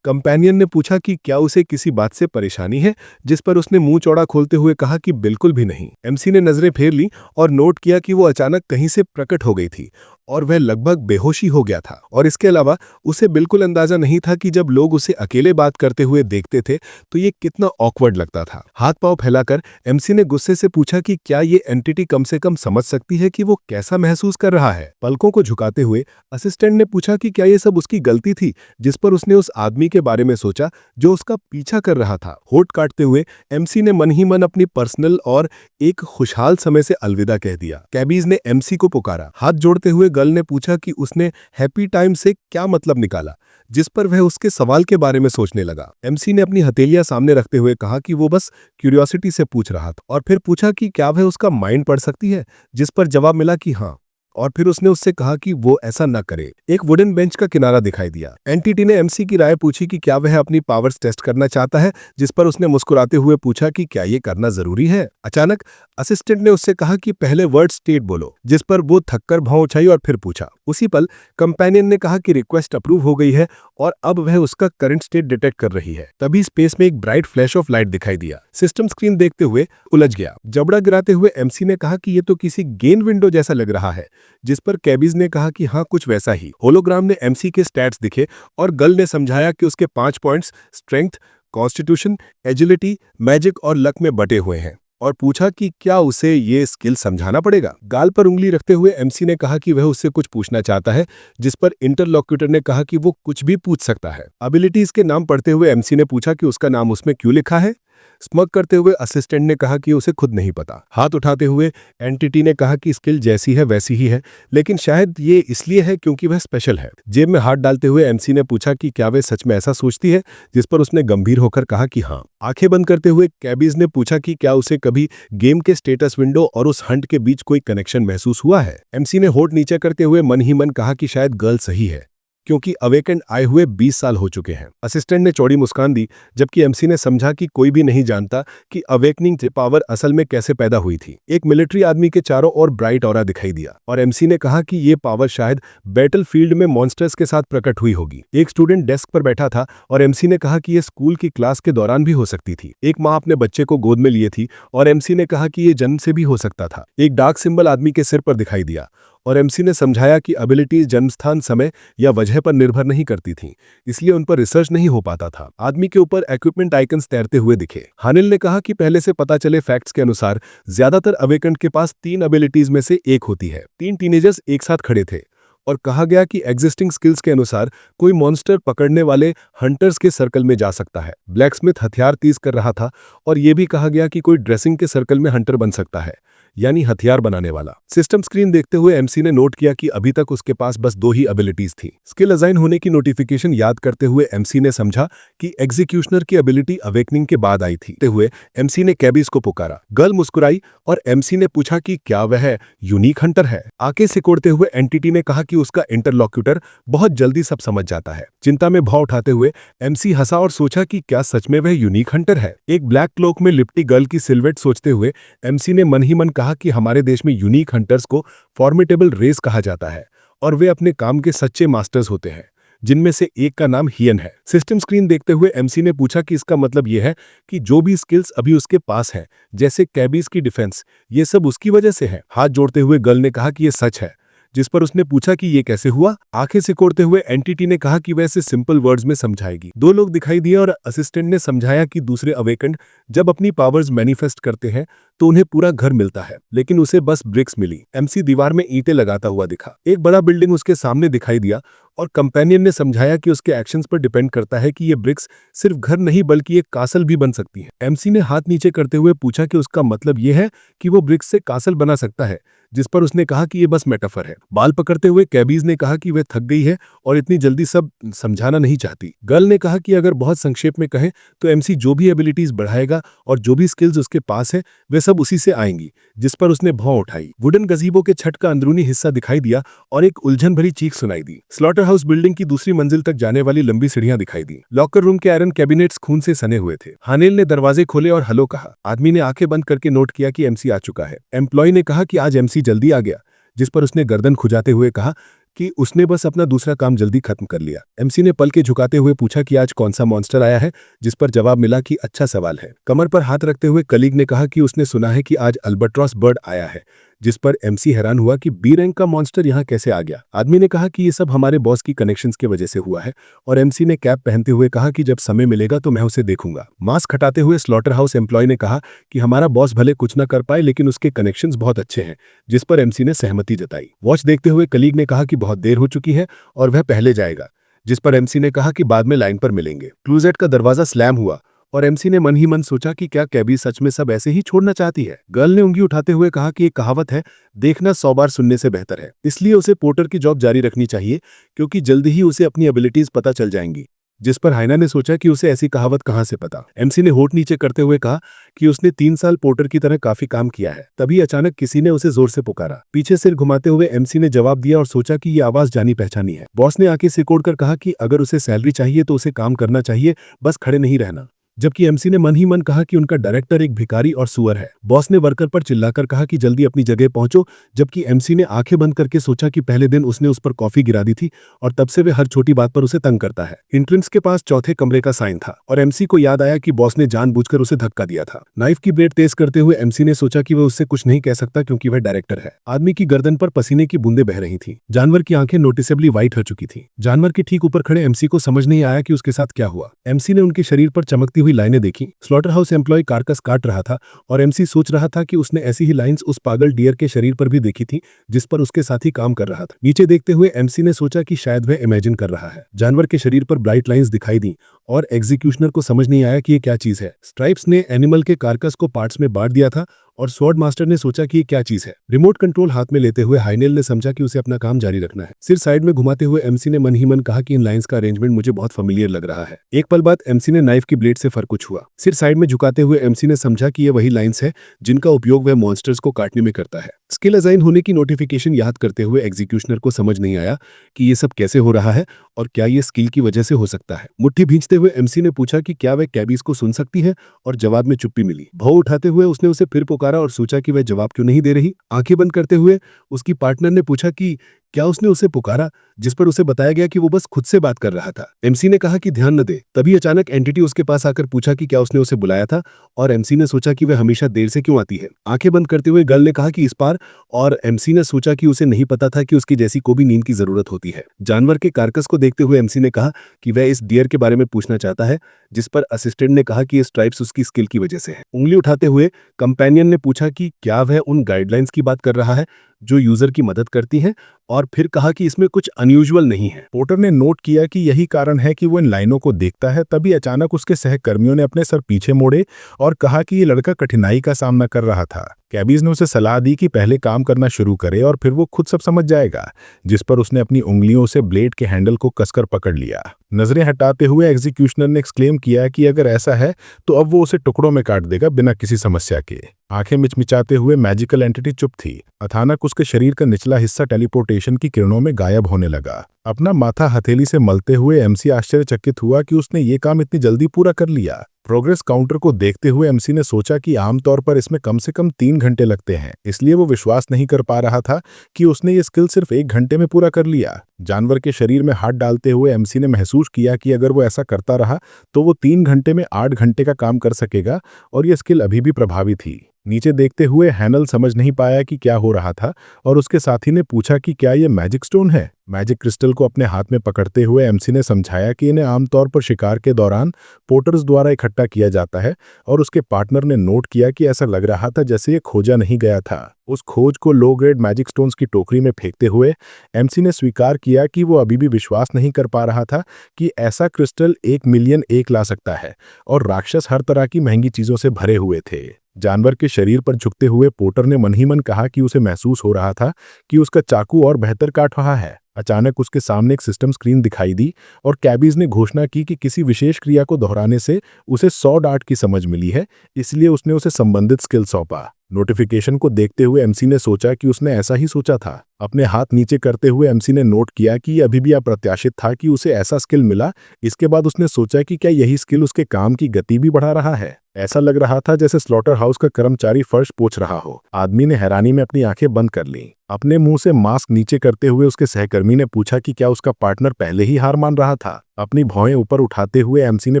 कंपेनियन ने पूछा कि क्या उसे किसी बात से परेशानी है, जिस पर उसने मुंह चौड़ा खोलते हुए कहा कि बिल्कुल भी नहीं। एमसी ने नजरें फेर ली और नोट किया कि वो अचानक कहीं से प्रकट हो गई थी और वह लगभग बेहोशी हो गया था और इसके अलावा उसे बिल्कुल अंदाजा नहीं था कि जब लोग उसे अकेले बात करते हुए देखते थे तो ये कितना ऑकवर्ड लगता था। हाथ पांव फैलाकर एमसी ने गुस्से से पूछा कि क्या ये एंटिटी कम से कम समझ सकती है कि वो कैसा महसूस कर रहा है। पलकों को झुकाते हुए असिस्टेंट ने पूछा कि क्या ये सब उसकी गलती थी, जिस पर उसने उस आदमी के बारे में सोचा जो उसका पीछा कर रहा था। होठ काटते हुए एमसी ने मन ही मन अपनी पर्सनल और एक खुशहाल समय से अलविदा कह दिया। कैबीज ने एमसी को पुकारा। हाथ जोड़ते हुए गर्ल ने पूछा कि उसने हैप्पी टाइम से क्या मतलब निकाला, जिस पर वह उसके सवाल के बारे में सोचने लगा। एमसी ने अपनी हथेलियां सामने रखते हुए कहा कि वो बस क्यूरियोसिटी से पूछ रहा था और फिर पूछा कि क्या वह उसका माइंड पढ़ सकती है, जिस पर जवाब मिला कि हाँ। और फिर उसने उससे कहा कि वो ऐसा न करे। एक वुडन बेंच का किनारा दिखाई दिया। एंटिटी ने एमसी की राय पूछी कि क्या वह अपनी पावर्स टेस्ट करना चाहता है, जिस पर उसने मुस्कुराते हुए पूछा कि क्या ये करना जरूरी है। अचानक असिस्टेंट ने उससे कहा कि पहले वर्ड स्टेट बोलो, जिस पर वो थककर भौं उठाई और फिर पूछा। उसी पल कंपेनियन ने कहा कि रिक्वेस्ट अप्रूव हो गई है और अब वह उसका करंट स्टेट डिटेक्ट कर रही है। तभी स्पेस में एक ब्राइट फ्लैश ऑफ लाइट दिखाई दिया। सिस्टम स्क्रीन देखते हुए उलझ गया। जबड़ा गिराते हुए एमसी ने कहा कि ये तो किसी गेम विंडो जैसा लग रहा है, जिस पर कैबीज ने कहा कि हाँ कुछ वैसा ही। होलोग्राम ने एमसी के स्टैट्स दिखे और गर्ल ने समझाया कि उसके 5 points strength, constitution, agility, magic और लक में बटे हुए हैं और पूछा कि क्या उसे ये स्किल समझाना पड़ेगा। गाल पर उंगली रखते हुए एमसी ने कहा कि वह उससे कुछ पूछना चाहता है, जिस पर इंटरलॉक्यूटर ने कहा कि वो कुछ भी पूछ सकता है। एबिलिटीज के नाम पढ़ते हुए एमसी ने पूछा कि उसका नाम उसमें क्यों लिखा है। स्मग करते हुए असिस्टेंट ने कहा कि उसे खुद नहीं पता। हाथ उठाते हुए एंटिटी ने कहा कि स्किल जैसी है वैसी ही है, लेकिन शायद ये इसलिए है क्योंकि वह स्पेशल है। जेब में हाथ डालते हुए एमसी ने पूछा कि क्या वह सच में ऐसा सोचती है, जिस पर उसने गंभीर होकर कहा कि हाँ। आंखें बंद करते हुए कैबीज ने पूछा कि क्या उसे कभी गेम के स्टेटस विंडो और उस हंट के बीच कोई कनेक्शन महसूस हुआ है। एमसी ने होठ नीचे करते हुए मन ही मन कहा कि शायद गर्ल सही है। क्योंकि अवेकेंड आए हुए 20 साल हो चुके हैं। असिस्टेंट ने चौड़ी मुस्कान दी, जबकि एमसी ने समझा कि कोई भी नहीं जानता कि अवेकनिंग से पावर असल में कैसे पैदा हुई थी। एक मिलिट्री आदमी के चारों ओर ब्राइट ऑरा दिखाई दिया और एमसी ने कहा कि ये पावर शायद बैटलफील्ड में मॉन्स्टर्स के साथ प्रकट हुई होगी। एक स्टूडेंट डेस्क पर बैठा था और एमसी ने कहा कि ये स्कूल की क्लास के दौरान भी हो सकती थी। एक माँ अपने बच्चे को गोद में लिए थी और एमसी ने कहा कि ये जन्म से भी हो सकता था। एक डार्क सिंबल आदमी के सिर पर दिखाई दिया और एमसी ने समझाया कि एबिलिटीज जन्मस्थान, समय या वजह पर निर्भर नहीं करती थीं, इसलिए उन पर रिसर्च नहीं हो पाता था। आदमी के ऊपर इक्विपमेंट आइकन्स तैरते हुए दिखे। हानिल ने कहा कि पहले से पता चले फैक्ट्स के अनुसार ज्यादातर अवेकेंड के पास 3 एबिलिटीज में से एक होती है। 3 टीनेजर्स एक साथ खड़े थे और कहा गया कि एग्जिस्टिंग स्किल्स के अनुसार कोई मॉन्स्टर पकड़ने वाले हंटर्स के सर्कल में जा सकता है। ब्लैकस्मिथ हथियार तीज कर रहा था और यह भी कहा गया कि कोई ड्रेसिंग के सर्कल में हंटर बन सकता है, यानी हथियार बनाने वाला। सिस्टम स्क्रीन देखते हुए एमसी ने नोट किया कि अभी तक उसके पास बस 2 ही एबिलिटीज थी। स्किल असाइन होने की नोटिफिकेशन याद करते हुए एमसी ने समझा कि एग्जीक्यूशनर की एबिलिटी अवेकनिंग के बाद आई थी। हुए एमसी ने कैबीज को पुकारा। गर्ल मुस्कुराई और एमसी ने पूछा कि क्या वह यूनिक हंटर है। आंखें सिकोड़ते हुए एंटिटी ने कहा कि उसका इंटरलॉक्यूटर बहुत जल्दी सब समझ जाता है। चिंता में भाव उठाते हुए एमसी हंसा और सोचा कि क्या सच में वह यूनिक हंटर है। एक ब्लैक क्लोक में लिपटी गर्ल की सिल्हूएट सोचते हुए एमसी ने मन ही मन कहा कि हमारे देश में यूनिक हंटर्स को फॉर्मिडेबल रेस कहा जाता है और वे अपने काम के सच्चे मास्टर्स होते हैं, जिनमें से एक का नाम हियन है। सिस्टम स्क्रीन देखते हुए एमसी ने पूछा कि इसका मतलब यह है कि जो भी स्किल्स अभी उसके पास हैं, जैसे कैबीज की डिफेंस, ये सब उसकी वजह से है। हाथ जोड़ते हुए गर्ल ने कहा कि यह सच है, जिस पर उसने पूछा कि ये कैसे हुआ। आंखें सिकोड़ते हुए एंटिटी ने कहा कि वैसे सिंपल वर्ड्स में समझाएगी। 2 लोग दिखाई दिए और असिस्टेंट ने समझाया कि दूसरे अवेकेंड जब अपनी पावर्स मैनिफेस्ट करते हैं तो उन्हें पूरा घर मिलता है, लेकिन उसे बस ब्रिक्स मिली। एमसी दीवार में ईंटें लगाता हुआ दिखा। एक बड़ा बिल्डिंग उसके सामने दिखाई दिया और कंपेनियन ने समझाया कि उसके एक्शंस पर डिपेंड करता है कि ये ब्रिक्स सिर्फ घर नहीं बल्कि एक कासल भी बन सकती है। एमसी ने हाथ नीचे करते हुए पूछा कि उसका मतलब यह है कि वो ब्रिक्स से कासल बना सकता है, जिस पर उसने कहा कि यह बस मेटाफर है। बाल पकड़ते हुए कैबीज ने कहा कि वह थक गई है और इतनी जल्दी सब समझाना नहीं चाहती। गर्ल ने कहा कि अगर बहुत संक्षेप में कहें तो एमसी जो भी एबिलिटीज बढ़ाएगा और जो भी स्किल्स उसके पास है वे सब उसी से आएंगी, जिस पर उसने भौं उठाई। वुडन गजीबो के छत का अंदरूनी हिस्सा दिखाई दिया और एक उलझन भरी चीख सुनाई दी। स्लॉटर हाउस बिल्डिंग की दूसरी मंजिल तक जाने वाली लंबी सीढ़ियां दिखाई दी। लॉकर रूम के आयरन कैबिनेट्स खून से सने हुए थे। हानिल ने दरवाजे खोले और हेलो कहा। आदमी ने आंखें बंद करके नोट किया कि एमसी आ चुका है। एम्प्लॉय ने कहा कि आज एमसी जल्दी आ गया, जिस पर उसने गर्दन खुजाते हुए कहा कि उसने बस अपना दूसरा काम जल्दी खत्म कर लिया। एमसी ने पल के झुकाते हुए पूछा कि आज कौन सा मॉन्स्टर आया है, जिस पर जवाब मिला कि अच्छा सवाल है। कमर पर हाथ रखते हुए कलीग ने कहा कि उसने सुना है कि आज अल्बाट्रॉस बर्ड आया है, जिस पर एमसी हैरान हुआ कि बी रैंक का मॉन्स्टर यहां कैसे आ गया। आदमी ने कहा कि ये सब हमारे बॉस की कनेक्शंस के वजह से हुआ है और एमसी ने कैप पहनते हुए कहा कि जब समय मिलेगा तो मैं उसे देखूंगा। मास्क हटाते हुए स्लॉटर हाउस एम्प्लॉय ने कहा कि हमारा बॉस भले कुछ न कर पाए लेकिन उसके कनेक्शंस बहुत अच्छे हैं, जिस पर एमसी ने सहमति जताई। वॉच देखते हुए कलीग ने कहा कि बहुत देर हो चुकी है और वह पहले जाएगा, जिस पर एमसी ने कहा कि बाद में लाइन पर मिलेंगे। क्लोजेट का दरवाजा स्लैम हुआ और एमसी ने मन ही मन सोचा कि क्या कैबी सच में सब ऐसे ही छोड़ना चाहती है। गर्ल ने उंगली उठाते हुए कहा कि एक कहावत है, देखना 100 बार सुनने से बेहतर है, इसलिए उसे पोर्टर की जॉब जारी रखनी चाहिए क्योंकि जल्दी ही उसे अपनी एबिलिटीज पता चल जाएंगी। जिस पर हाइना ने सोचा कि उसे ऐसी कहावत कहां से पता। एमसी ने होठ नीचे करते हुए कहा कि उसने 3 साल पोर्टर की तरह काफी काम किया है। तभी अचानक किसी ने उसे जोर से पुकारा। पीछे सिर घुमाते हुए एमसी ने जवाब दिया और सोचा कि ये आवाज जानी पहचानी है। बॉस ने आंखें सिकोड़कर कहा कि अगर उसे सैलरी चाहिए तो उसे काम करना चाहिए, बस खड़े नहीं रहना। जबकि एमसी ने मन ही मन कहा कि उनका डायरेक्टर एक भिखारी और सुअर है। बॉस ने वर्कर पर चिल्लाकर कहा कि जल्दी अपनी जगह पहुंचो, जबकि एमसी ने आंखें बंद करके सोचा कि पहले दिन उसने उस पर कॉफी गिरा दी थी और तब से वह हर छोटी बात पर उसे तंग करता है। एंट्रेंस के पास चौथे कमरे का साइन था और एमसी को याद आया कि बॉस ने जानबूझकर उसे धक्का दिया था। नाइफ की ब्लेड तेज करते हुए एमसी ने सोचा कि वह उससे कुछ नहीं कह सकता क्योंकि वह डायरेक्टर है। आदमी की गर्दन पर पसीने की बूंदें बह रही थी। जानवर की आंखें नोटिसेबली व्हाइट हो चुकी थी। जानवर के ठीक ऊपर खड़े एमसी को समझ नहीं आया कि उसके साथ क्या हुआ। एमसी ने उनके शरीर पर चमकती हुई लाइनें देखी। स्लॉटर हाउस एम्प्लॉय कार्कस काट रहा था और एमसी सोच रहा था कि उसने ऐसी ही लाइंस उस पागल डियर के शरीर पर भी देखी थी जिस पर उसके साथी काम कर रहा था। नीचे देखते हुए एमसी ने सोचा कि शायद वह इमेजिन कर रहा है। जानवर के शरीर पर ब्राइट लाइंस दिखाई दी और एग्जीक्यूशनर को समझ नहीं आया कि ये क्या चीज है। स्ट्राइप्स ने एनिमल के कार्कस को पार्ट्स में बांट दिया था और स्वॉर्ड मास्टर ने सोचा कि ये क्या चीज है। रिमोट कंट्रोल हाथ में लेते हुए हाइनेल ने समझा कि उसे अपना काम जारी रखना है। सिर साइड में घुमाते हुए एमसी ने मन ही मन कहा कि इन लाइंस का अरेंजमेंट मुझे बहुत फेमिलियर लग रहा है। एक पल बाद एमसी ने नाइफ की ब्लेड से फर कुछ हुआ। सिर साइड में झुकाते हुए एमसी ने समझा कि ये वही लाइंस है जिनका उपयोग वह मॉन्स्टर्स को काटने में करता है। स्किल असाइन होने की नोटिफिकेशन याद करते हुए एग्जीक्यूशनर को समझ नहीं आया कि ये सब कैसे हो रहा है और क्या ये स्किल की वजह से हो सकता है। मुट्ठी भींचते हुए एमसी ने पूछा कि क्या वह कैबीज को सुन सकती है और जवाब में चुप्पी मिली। भौं उठाते हुए उसने उसे फिर पुकारा और सोचा कि वह जवाब क्यों नहीं दे रही। आंखें बंद करते हुए उसकी पार्टनर ने पूछा कि क्या उसने उसे पुकारा, जिस पर उसे बताया गया कि वो बस खुद से बात कर रहा था। एमसी ने कहा कि ध्यान न दे। तभी अचानक एंटिटी उसके पास आकर पूछा कि क्या उसने उसे बुलाया था और एमसी ने सोचा कि वह हमेशा देर से क्यों आती है। आंखें बंद करते हुए गर्ल ने कहा कि इस पार, और एमसी ने सोचा कि उसे नहीं पता था कि उसकी जैसी को भी नींद की जरूरत होती है। जानवर के कार्कस को देखते हुए एमसी ने कहा कि वह इस डियर के बारे में पूछना चाहता है, जिस पर असिस्टेंट ने कहा कि ये स्ट्राइप्स उसकी स्किल की वजह से है। उंगली उठाते हुए कंपेनियन ने पूछा कि क्या वह उन गाइडलाइंस की बात कर रहा है जो यूजर की मदद करती हैं, और फिर कहा कि इसमें कुछ अनयूजुअल नहीं है। पोर्टर ने नोट किया कि यही कारण है कि वो इन लाइनों को देखता है। तभी अचानक उसके सहकर्मियों ने अपने सर पीछे मोड़े और कहा कि ये लड़का कठिनाई का सामना कर रहा था। कैबीज ने उसे सलाह दी कि पहले काम करना शुरू करे और फिर वो खुद सब समझ जाएगा, जिस पर उसने अपनी उंगलियों से ब्लेड के हैंडल को कसकर पकड़ लिया। नजरें हटाते हुए एग्जीक्यूशनर ने एक्सक्लेम किया कि अगर ऐसा है तो अब वो उसे टुकड़ों में काट देगा बिना किसी समस्या के। आंखें मिचमिचाते हुए मैजिकल एंटिटी चुप थी। अचानक उसके शरीर का निचला हिस्सा टेलीपोर्टेशन की किरणों में गायब होने लगा। अपना माथा हथेली से मलते हुए एमसी आश्चर्यचकित हुआ कि उसने ये काम इतनी जल्दी पूरा कर लिया। प्रोग्रेस काउंटर को देखते हुए एमसी ने सोचा कि आमतौर पर इसमें कम से कम 3 घंटे लगते हैं, इसलिए वो विश्वास नहीं कर पा रहा था कि उसने ये स्किल सिर्फ 1 घंटे में पूरा कर लिया। जानवर के शरीर में हाथ डालते हुए एमसी ने महसूस किया कि अगर वो ऐसा करता रहा तो वो 3 घंटे में 8 घंटे का काम कर सकेगा, और ये स्किल अभी भी प्रभावी थी। नीचे देखते हुए हैनल समझ नहीं पाया कि क्या हो रहा था और उसके साथी ने पूछा कि क्या ये मैजिक स्टोन है। मैजिक क्रिस्टल को अपने हाथ में पकड़ते हुए एमसी ने समझाया कि इन्हें आमतौर पर शिकार के दौरान पोर्टर्स द्वारा इकट्ठा किया जाता है, और उसके पार्टनर ने नोट किया कि ऐसा लग रहा था जैसे ये खोजा नहीं गया था। उस खोज को लो ग्रेड मैजिक स्टोन्स की टोकरी में फेंकते हुए एमसी ने स्वीकार किया कि वो अभी भी विश्वास नहीं कर पा रहा था कि ऐसा क्रिस्टल 1 मिलियन एक ला सकता है, और राक्षस हर तरह की महंगी चीजों से भरे हुए थे। जानवर के शरीर पर झुकते हुए पोर्टर ने मन ही मन कहा कि उसे महसूस हो रहा था कि उसका चाकू और बेहतर काट रहा है। अचानक उसके सामने एक सिस्टम स्क्रीन दिखाई दी और कैबीज ने घोषणा की कि किसी विशेष क्रिया को दोहराने से उसे 100 डार्ट की समझ मिली है, इसलिए उसने उसे संबंधित स्किल सौंपा। नोटिफिकेशन को देखते हुए एमसी ने सोचा कि उसने ऐसा ही सोचा था। अपने हाथ नीचे करते हुए एमसी ने नोट किया कि अभी भी अप्रत्याशित था कि उसे ऐसा स्किल मिला। इसके बाद उसने सोचा कि क्या यही स्किल उसके काम की गति भी बढ़ा रहा है। ऐसा लग रहा था जैसे स्लॉटर हाउस का कर्मचारी फर्श पोंछ रहा हो। आदमी ने हैरानी में अपनी आंखें बंद कर लीं। अपने मुंह से मास्क नीचे करते हुए उसके सहकर्मी ने पूछा कि क्या उसका पार्टनर पहले ही हार मान रहा था। अपनी भौएं ऊपर उठाते हुए एमसी ने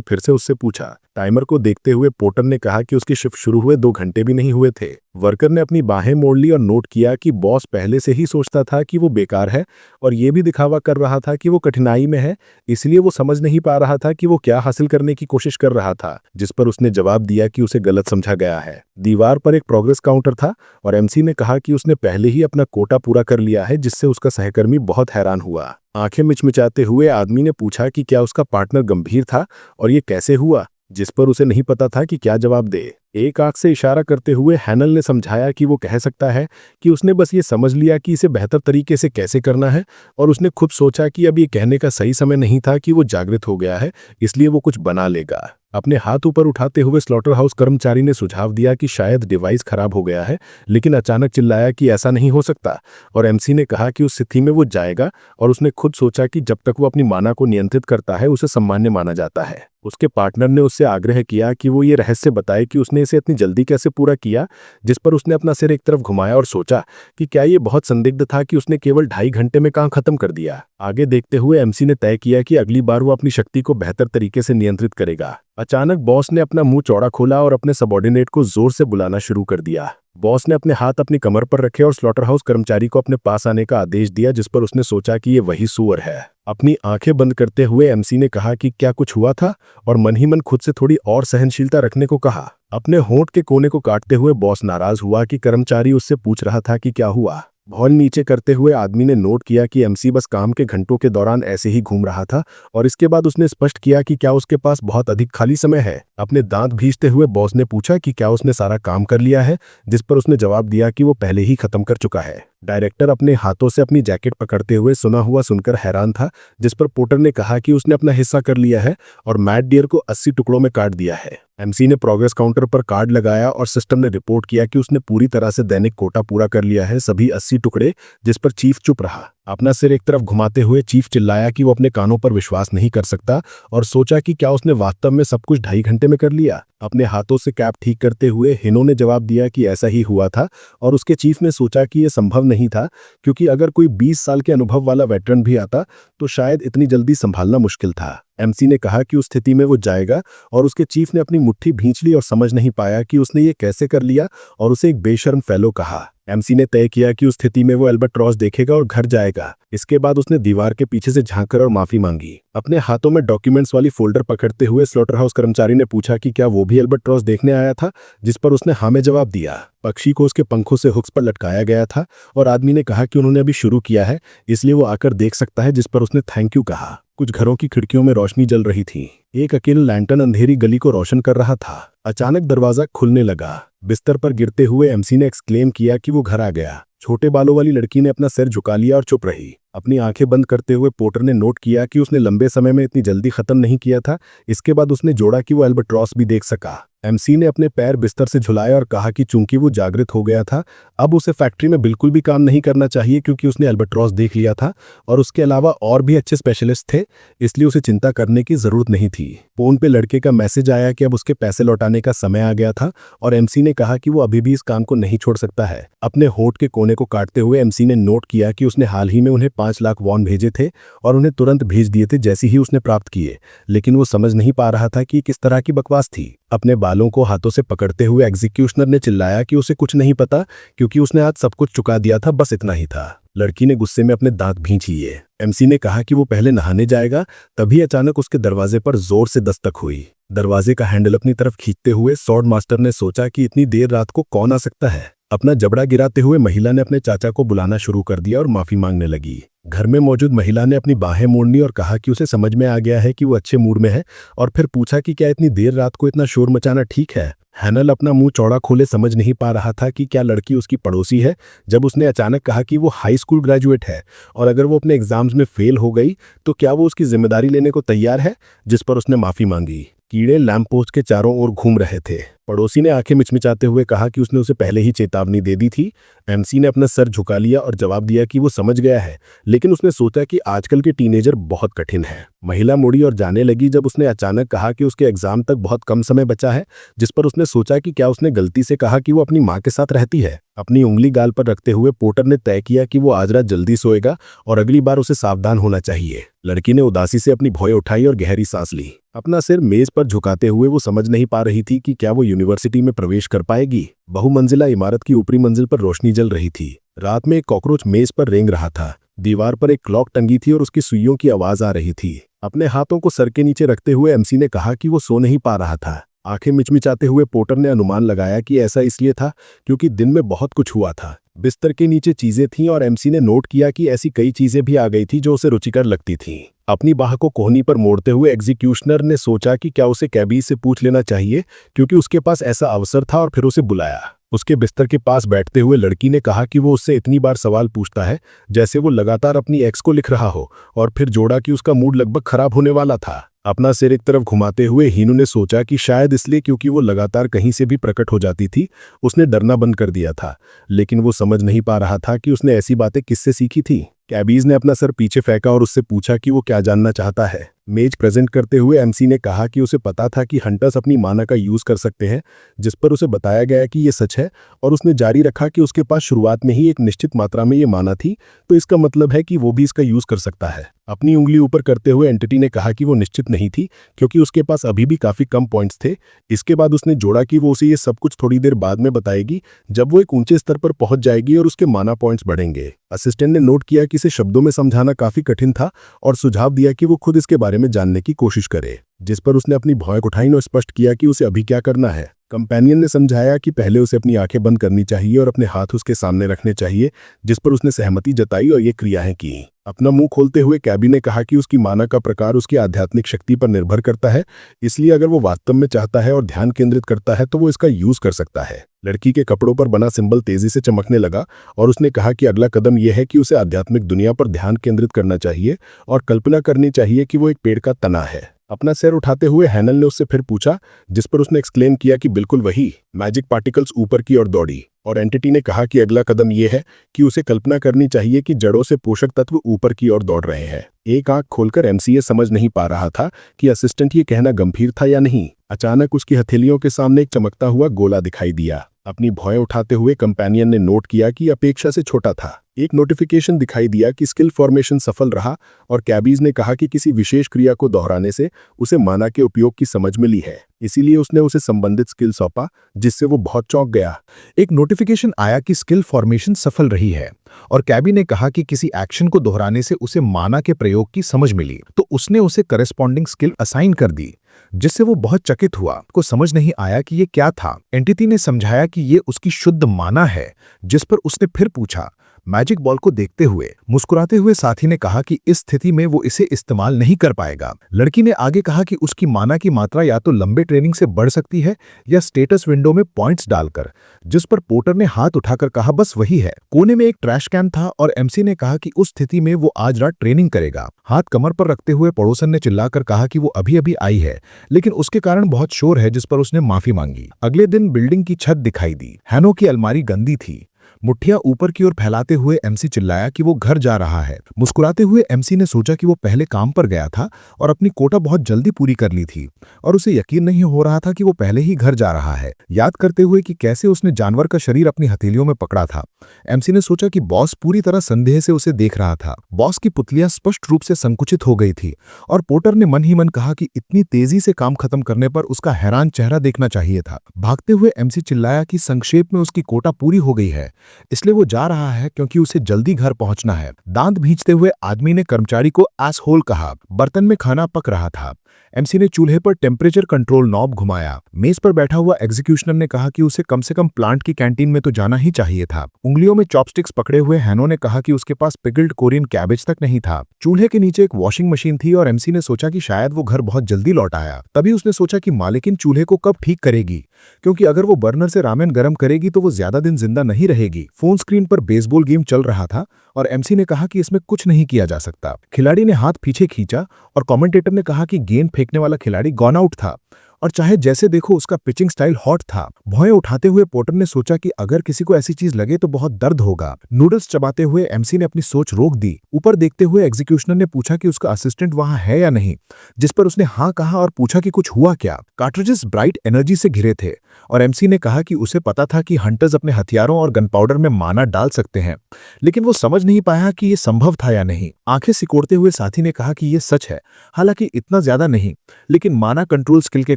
फिर से उससे पूछा। टाइमर को देखते हुए पोर्टर ने कहा कि उसकी शिफ्ट शुरू हुए 2 घंटे भी नहीं हुए थे। वर्कर ने अपनी बाहें मोड़ ली और नोट किया कि बॉस पहले से ही सोचता था कि वो बेकार है, और ये भी दिखावा कर रहा था कि वो कठिनाई में है, इसलिए वो समझ नहीं पा रहा था कि वो क्या हासिल करने की कोशिश कर रहा था। जिस पर उसने जवाब दिया कि उसे गलत समझा गया है। दीवार पर एक प्रोग्रेस काउंटर था और एमसी ने कहा कि उसने पहले ही अपना कोटा पूरा कर लिया है, जिससे उसका सहकर्मी बहुत हैरान हुआ। आंखें मिचमिचाते हुए आदमी ने पूछा कि क्या उसका पार्टनर गंभीर था और ये कैसे हुआ, जिस पर उसे नहीं पता था कि क्या जवाब दे। एक आंख से इशारा करते हुए हैनल ने समझाया कि वो कह सकता है कि उसने बस ये समझ लिया कि इसे बेहतर तरीके से कैसे करना है, और उसने खुद सोचा कि अब ये कहने का सही समय नहीं था कि वो जागृत हो गया है, इसलिए वो कुछ बना लेगा। अपने हाथ ऊपर उठाते हुए स्लॉटर हाउस कर्मचारी ने सुझाव दिया कि शायद डिवाइस खराब हो गया है, लेकिन अचानक चिल्लाया कि ऐसा नहीं हो सकता, और एमसी ने कहा कि उस स्थिति में वो जाएगा, और उसने खुद सोचा कि जब तक वो अपनी माना को नियंत्रित करता है उसे सम्मान्य माना जाता है। उसके पार्टनर ने उससे आग्रह किया कि वो ये रहस्य बताए कि उसने इसे इतनी जल्दी कैसे पूरा किया, जिस पर उसने अपना सिर एक तरफ घुमाया और सोचा कि क्या ये बहुत संदिग्ध था कि उसने केवल 2.5 घंटे में काम खत्म कर दिया। आगे देखते हुए एमसी ने तय किया कि अगली बार वो अपनी शक्ति को बेहतर तरीके से नियंत्रित करेगा। अचानक बॉस ने अपना मुंह चौड़ा खोला और अपने सबॉर्डिनेट को जोर से बुलाना शुरू कर दिया। बॉस ने अपने हाथ अपनी कमर पर रखे और स्लॉटर हाउस कर्मचारी को अपने पास आने का आदेश दिया, जिस पर उसने सोचा कि ये वही सुअर है। अपनी आंखें बंद करते हुए एमसी ने कहा कि क्या कुछ हुआ था, और मन ही मन खुद से थोड़ी और सहनशीलता रखने को कहा। अपने होंठ के कोने को काटते हुए बॉस नाराज हुआ कि कर्मचारी उससे पूछ रहा था कि क्या हुआ। भौं नीचे करते हुए आदमी ने नोट किया कि एमसी बस काम के घंटों के दौरान ऐसे ही घूम रहा था, और इसके बाद उसने स्पष्ट किया कि क्या उसके पास बहुत अधिक खाली समय है। अपने दांत भींचते हुए बॉस ने पूछा कि क्या उसने सारा काम कर लिया है, जिस पर उसने जवाब दिया कि वो पहले ही खत्म कर चुका है। डायरेक्टर अपने हाथों से अपनी जैकेट पकड़ते हुए सुना हुआ सुनकर हैरान था, जिस पर पोर्टर ने कहा कि उसने अपना हिस्सा कर लिया है और मैट डियर को 80 टुकड़ों में काट दिया है। एमसी ने प्रोग्रेस काउंटर पर कार्ड लगाया और सिस्टम ने रिपोर्ट किया कि उसने पूरी तरह से दैनिक कोटा पूरा कर लिया है, सभी 80 टुकड़े, जिस पर चीफ चुप रहा। अपना सिर एक तरफ घुमाते हुए चीफ चिल्लाया कि वो अपने कानों पर विश्वास नहीं कर सकता और सोचा कि क्या उसने वास्तव में सब कुछ 2.5 घंटे में कर लिया। अपने हाथों से कैप ठीक करते हुए हिनो ने जवाब दिया कि ऐसा ही हुआ था और उसके चीफ ने सोचा कि यह संभव नहीं था, क्योंकि अगर कोई 20 साल के अनुभव वाला वेटरन भी आता तो शायद इतनी जल्दी संभालना मुश्किल था। एमसी ने कहा कि उस स्थिति में वो जाएगा और उसके चीफ ने अपनी मुट्ठी भींच ली और समझ नहीं पाया कि उसने ये कैसे कर लिया और उसे एक बेशर्म फेलो कहा। एमसी ने तय किया कि उस स्थिति में वो अल्बाट्रॉस देखेगा और घर जाएगा। इसके बाद उसने दीवार के पीछे से झांककर और माफी मांगी। अपने हाथों में डॉक्यूमेंट्स वाली फोल्डर पकड़ते हुए स्लॉटर हाउस कर्मचारी ने पूछा कि क्या वो भी अल्बाट्रॉस देखने आया था, जिस पर उसने हाँ में जवाब दिया। पक्षी को उसके पंखों से हुक्स पर लटकाया गया था और आदमी ने कहा कि उन्होंने अभी शुरू किया है, इसलिए वो आकर देख सकता है, जिस पर उसने थैंक यू कहा। कुछ घरों की खिड़कियों में रोशनी जल रही थी। एक अकेला लैंटर्न अंधेरी गली को रोशन कर रहा था। अचानक दरवाजा खुलने लगा। बिस्तर पर गिरते हुए एमसी ने एक्सक्लेम किया कि वो घर आ गया। छोटे बालों वाली लड़की ने अपना सिर झुका लिया और चुप रही। अपनी आंखें बंद करते हुए पोर्टर ने नोट किया कि उसने लंबे समय में इतनी जल्दी खत्म नहीं किया था। इसके बाद उसने जोड़ा कि वो अल्बाट्रॉस भी देख सका। एमसी ने अपने पैर बिस्तर से झुलाए और कहा कि चूंकि वो जागृत हो गया था, अब उसे फैक्ट्री में बिल्कुल भी काम नहीं करना चाहिए, क्योंकि उसने अल्बाट्रॉस देख लिया था और उसके अलावा और भी अच्छे स्पेशलिस्ट थे, इसलिए उसे चिंता करने की जरूरत नहीं थी। फोन पे लड़के का मैसेज आया कि अब उसके पैसे लौटाने का समय आ गया था और एमसी ने कहा कि वो अभी भी इस काम को नहीं छोड़ सकता है। अपने होठ के कोने को काटते हुए एमसी ने नोट किया कि उसने हाल ही में उन्हें 5 लाख वॉन भेजे थे और उन्हें तुरंत भेज दिए थे जैसे ही उसने प्राप्त किए, लेकिन वो समझ नहीं पा रहा था कि किस तरह की बकवास थी। अपने बालों को हाथों से पकड़ते हुए एग्जीक्यूशनर ने चिल्लाया कि उसे कुछ नहीं पता, क्योंकि उसने आज सब कुछ चुका दिया था, बस इतना ही था। लड़की ने गुस्से में अपने दांत भींच लिए। एमसी ने कहा कि वो पहले नहाने जाएगा, तभी अचानक उसके दरवाजे पर जोर से दस्तक हुई। दरवाजे का हैंडल अपनी तरफ खींचते हुए स्वॉर्ड मास्टर ने सोचा कि इतनी देर रात को कौन आ सकता है। अपना जबड़ा गिराते हुए महिला ने अपने चाचा को बुलाना शुरू कर दिया और माफी मांगने लगी। घर में मौजूद महिला ने अपनी बाहें मोड़नी और कहा कि उसे समझ में आ गया है कि वो अच्छे मूड में है, और फिर पूछा कि क्या इतनी देर रात को इतना शोर मचाना ठीक है। हैनल अपना मुंह चौड़ा खोले समझ नहीं पा रहा था कि क्या लड़की उसकी पड़ोसी है, जब उसने अचानक कहा कि वो हाई स्कूल ग्रेजुएट है और अगर वो अपने एग्जाम्स में फेल हो गई तो क्या वो उसकी जिम्मेदारी लेने को तैयार है, जिस पर उसने माफी मांगी। कीड़े लैंप पोस्ट के चारों ओर घूम रहे थे। पड़ोसी ने आंखें मिचमिचाते हुए कहा कि उसने उसे पहले ही चेतावनी दे दी थी। एमसी ने अपना सर झुका लिया और जवाब दिया कि वो समझ गया है, लेकिन उसने सोचा कि आजकल के टीनेजर बहुत कठिन है। महिला मुड़ी और जाने लगी जब उसने अचानक कहा कि उसके एग्जाम तक बहुत कम समय बचा है, जिस पर उसने सोचा कि क्या उसने गलती से कहा कि वो अपनी माँ के साथ रहती है। अपनी उंगली गाल पर रखते हुए पोर्टर ने तय किया कि वो आज रात जल्दी सोएगा और अगली बार उसे सावधान होना चाहिए। लड़की ने उदासी से अपनी भौं उठाई और गहरी सांस ली। अपना सिर मेज पर झुकाते हुए वो समझ नहीं पा रही थी कि क्या वो यूनिवर्सिटी में प्रवेश कर पाएगी। बहुमंजिला इमारत की ऊपरी मंजिल पर रोशनी जल रही थी। रात में एक कॉकरोच मेज पर रेंग रहा था। दीवार पर एक क्लॉक टंगी थी और उसकी सुइयों की आवाज आ रही थी। अपने हाथों को सर के नीचे रखते हुए एमसी ने कहा कि वो सो नहीं पा रहा था। आंखें मिचमिचाते हुए पोर्टर ने अनुमान लगाया कि ऐसा इसलिए था क्योंकि दिन में बहुत कुछ हुआ था। बिस्तर के नीचे चीजें थीं और एमसी ने नोट किया कि ऐसी कई चीजें भी आ गई थी जो उसे रुचिकर लगती थीं। अपनी बाह को कोहनी पर मोड़ते हुए एग्जीक्यूशनर ने सोचा कि क्या उसे कैबीज से पूछ लेना चाहिए, क्योंकि उसके पास ऐसा अवसर था, और फिर उसे बुलाया। उसके बिस्तर के पास बैठते हुए लड़की ने कहा कि वो उससे इतनी बार सवाल पूछता है जैसे वो लगातार अपनी एक्स को लिख रहा हो, और फिर जोड़ा कि उसका मूड लगभग खराब होने वाला था। अपना सिर एक तरफ घुमाते हुए हीनू ने सोचा कि शायद इसलिए क्योंकि वो लगातार कहीं से भी प्रकट हो जाती थी, उसने डरना बंद कर दिया था, लेकिन वो समझ नहीं पा रहा था कि उसने ऐसी बातें किससे सीखी थी। कैबीज ने अपना सर पीछे फेंका और उससे पूछा कि वो क्या जानना चाहता है। मेज प्रेजेंट करते हुए एमसी ने कहा कि उसे पता था कि हंटर्स अपनी माना का यूज कर सकते हैं, जिस पर उसे बताया गया कि ये सच है, और उसने जारी रखा कि उसके पास शुरुआत में ही एक निश्चित मात्रा में ये माना थी, तो इसका मतलब है कि वो भी इसका यूज कर सकता है। अपनी उंगली ऊपर करते हुए एंटिटी ने कहा कि वो निश्चित नहीं थी, क्योंकि उसके पास अभी भी काफी कम पॉइंट्स थे। इसके बाद उसने जोड़ा कि वो उसे ये सब कुछ थोड़ी देर बाद में बताएगी, जब वो एक ऊंचे स्तर पर पहुंच जाएगी और उसके माना पॉइंट्स बढ़ेंगे। असिस्टेंट ने नोट किया कि इसे शब्दों में समझाना काफी कठिन था और सुझाव दिया कि वो खुद इसके बारे में जानने की कोशिश करे, जिस पर उसने अपनी भौं उठाई और स्पष्ट किया कि उसे अभी क्या करना है। कंपेनियन ने समझाया कि पहले उसे अपनी आंखें बंद करनी चाहिए और अपने हाथ उसके सामने रखने चाहिए, जिस पर उसने सहमति जताई और ये क्रियाएं की। अपना मुंह खोलते हुए कैबी ने कहा कि उसकी माना का प्रकार उसकी आध्यात्मिक शक्ति पर निर्भर करता है, इसलिए अगर वो वास्तव में चाहता है और ध्यान केंद्रित करता है तो वो इसका यूज कर सकता है, लड़की के कपड़ों पर बना सिंबल तेजी से चमकने लगा और उसने कहा कि अगला कदम यह है कि उसे आध्यात्मिक दुनिया पर ध्यान केंद्रित करना चाहिए और कल्पना करनी चाहिए कि वो एक पेड़ का तना है। अपना सिर उठाते हुए हैनल ने उससे फिर पूछा, जिस पर उसने एक्सप्लेन किया कि बिल्कुल वही। मैजिक पार्टिकल्स ऊपर की ओर दौड़ी और एंटिटी ने कहा कि अगला कदम यह है कि उसे कल्पना करनी चाहिए कि जड़ों से पोषक तत्व ऊपर की ओर दौड़ रहे हैं। एक आंख खोलकर एमसी ये समझ नहीं पा रहा था कि असिस्टेंट ये कहना गंभीर था या नहीं। अचानक उसकी हथेलियों के सामने एक चमकता हुआ गोला दिखाई दिया। अपनी भौएं उठाते हुए कंपेनियन ने नोट किया कि अपेक्षा से छोटा था। एक नोटिफिकेशन दिखाई दिया कि स्किल फॉर्मेशन सफल रहा और कैबीज ने कहा कि किसी विशेष क्रिया को दोहराने से उसे माना के उपयोग की समझ मिली है। इसीलिए उसने उसे संबंधित स्किल सौंपा, जिससे वो बहुत चौंक गया। एक नोटिफिकेशन आया कि स्किल फॉर्मेशन सफल रही है और कैबी ने कहा कि किसी एक्शन को दोहराने से उसे माना के प्रयोग की समझ मिली, तो उसने उसे करेस्पॉन्डिंग स्किल असाइन कर दी, जिससे वो बहुत चकित हुआ। को समझ नहीं आया कि ये क्या था। एंटिटी ने समझाया कि ये उसकी शुद्ध माना है, जिस पर उसने फिर पूछा। मैजिक बॉल को देखते हुए मुस्कुराते हुए साथी ने कहा कि इस स्थिति में वो इसे इस्तेमाल नहीं कर पाएगा। लड़की ने आगे कहा कि उसकी माना की मात्रा या तो लंबे ट्रेनिंग से बढ़ सकती है या स्टेटस विंडो में पॉइंट्स डालकर, जिस पर पोर्टर ने हाथ उठाकर कहा बस वही है। कोने में एक ट्रैश कैन था और एमसी ने कहा कि उस स्थिति में वो आज रात ट्रेनिंग करेगा। हाथ कमर पर रखते हुए पड़ोसन ने चिल्लाकर कहा कि वो अभी अभी आई है, लेकिन उसके कारण बहुत शोर है, जिस पर उसने माफी मांगी। अगले दिन बिल्डिंग की छत दिखाई दी। हैनो की अलमारी गंदी थी। मुट्ठियां ऊपर की ओर फैलाते हुए एमसी चिल्लाया कि वो घर जा रहा है। मुस्कुराते हुए एमसी ने सोचा कि वो पहले काम पर गया था और अपनी कोटा बहुत जल्दी पूरी कर ली थी और उसे यकीन नहीं हो रहा था कि वो पहले ही घर जा रहा है। याद करते हुए कि कैसे उसने जानवर का शरीर अपनी हथेलियों में पकड़ा था, एमसी ने सोचा कि बॉस पूरी तरह संदेह से उसे देख रहा था। बॉस की पुतलियां स्पष्ट रूप से संकुचित हो गई थी और पोर्टर ने मन ही मन कहा कि इतनी तेजी से काम खत्म करने पर उसका हैरान चेहरा देखना चाहिए था। भागते हुए एमसी चिल्लाया कि संक्षेप में उसकी कोटा पूरी हो गई है, इसलिए वो जा रहा है क्योंकि उसे जल्दी घर पहुंचना है। दांत भींचते हुए आदमी ने कर्मचारी को एसहोल कहा। बर्तन में खाना पक रहा था। एमसी ने चूल्हे पर टेम्परेचर कंट्रोल नॉब घुमाया। मेज पर बैठा हुआ एग्जीक्यूशनर ने कहा कि उसे कम से कम प्लांट की कैंटीन में तो जाना ही चाहिए था। उंगलियों में चॉपस्टिक्स पकड़े हुए हैनो ने कहा कि उसके पास पिकल्ड कोरियन कैबेज तक नहीं था। चूल्हे के नीचे एक वॉशिंग मशीन थी और एमसी ने सोचा कि शायद वो घर बहुत जल्दी लौट आया। तभी उसने सोचा कि मालिकिन चूल्हे को कब ठीक करेगी, क्योंकि अगर वो बर्नर से रामेन गर्म करेगी तो वो ज्यादा दिन जिंदा नहीं रहेगी। फोन स्क्रीन पर बेसबॉल गेम चल रहा था और एमसी ने कहा कि इसमें कुछ नहीं किया जा सकता। खिलाड़ी ने हाथ पीछे खींचा और कमेंटेटर ने कहा कि गेंद फेंकने वाला खिलाड़ी गॉन आउट था और चाहे जैसे देखो उसका पिचिंग स्टाइल हॉट था। भौएं उठाते हुए पोर्टर ने सोचा कि अगर किसी को ऐसी चीज लगे तो बहुत दर्द होगा। नूडल्स चबाते हुए एमसी ने अपनी सोच रोक दी। ऊपर देखते हुए एग्जीक्यूशनर ने पूछा कि उसका असिस्टेंट वहां है या नहीं, जिस पर उसने हाँ कहा और पूछा कि कुछ हुआ क्या। कार्ट्रिजेस ब्राइट एनर्जी से घिरे थे और एमसी ने कहा कि उसे पता था कि हंटर्स अपने हथियारों और गन पाउडर में माना डाल सकते हैं, लेकिन वो समझ नहीं पाया कि ये संभव था या नहीं। आंखें सिकोड़ते हुए साथी ने कहा कि ये सच है, हालांकि इतना ज्यादा नहीं, लेकिन माना कंट्रोल स्किल के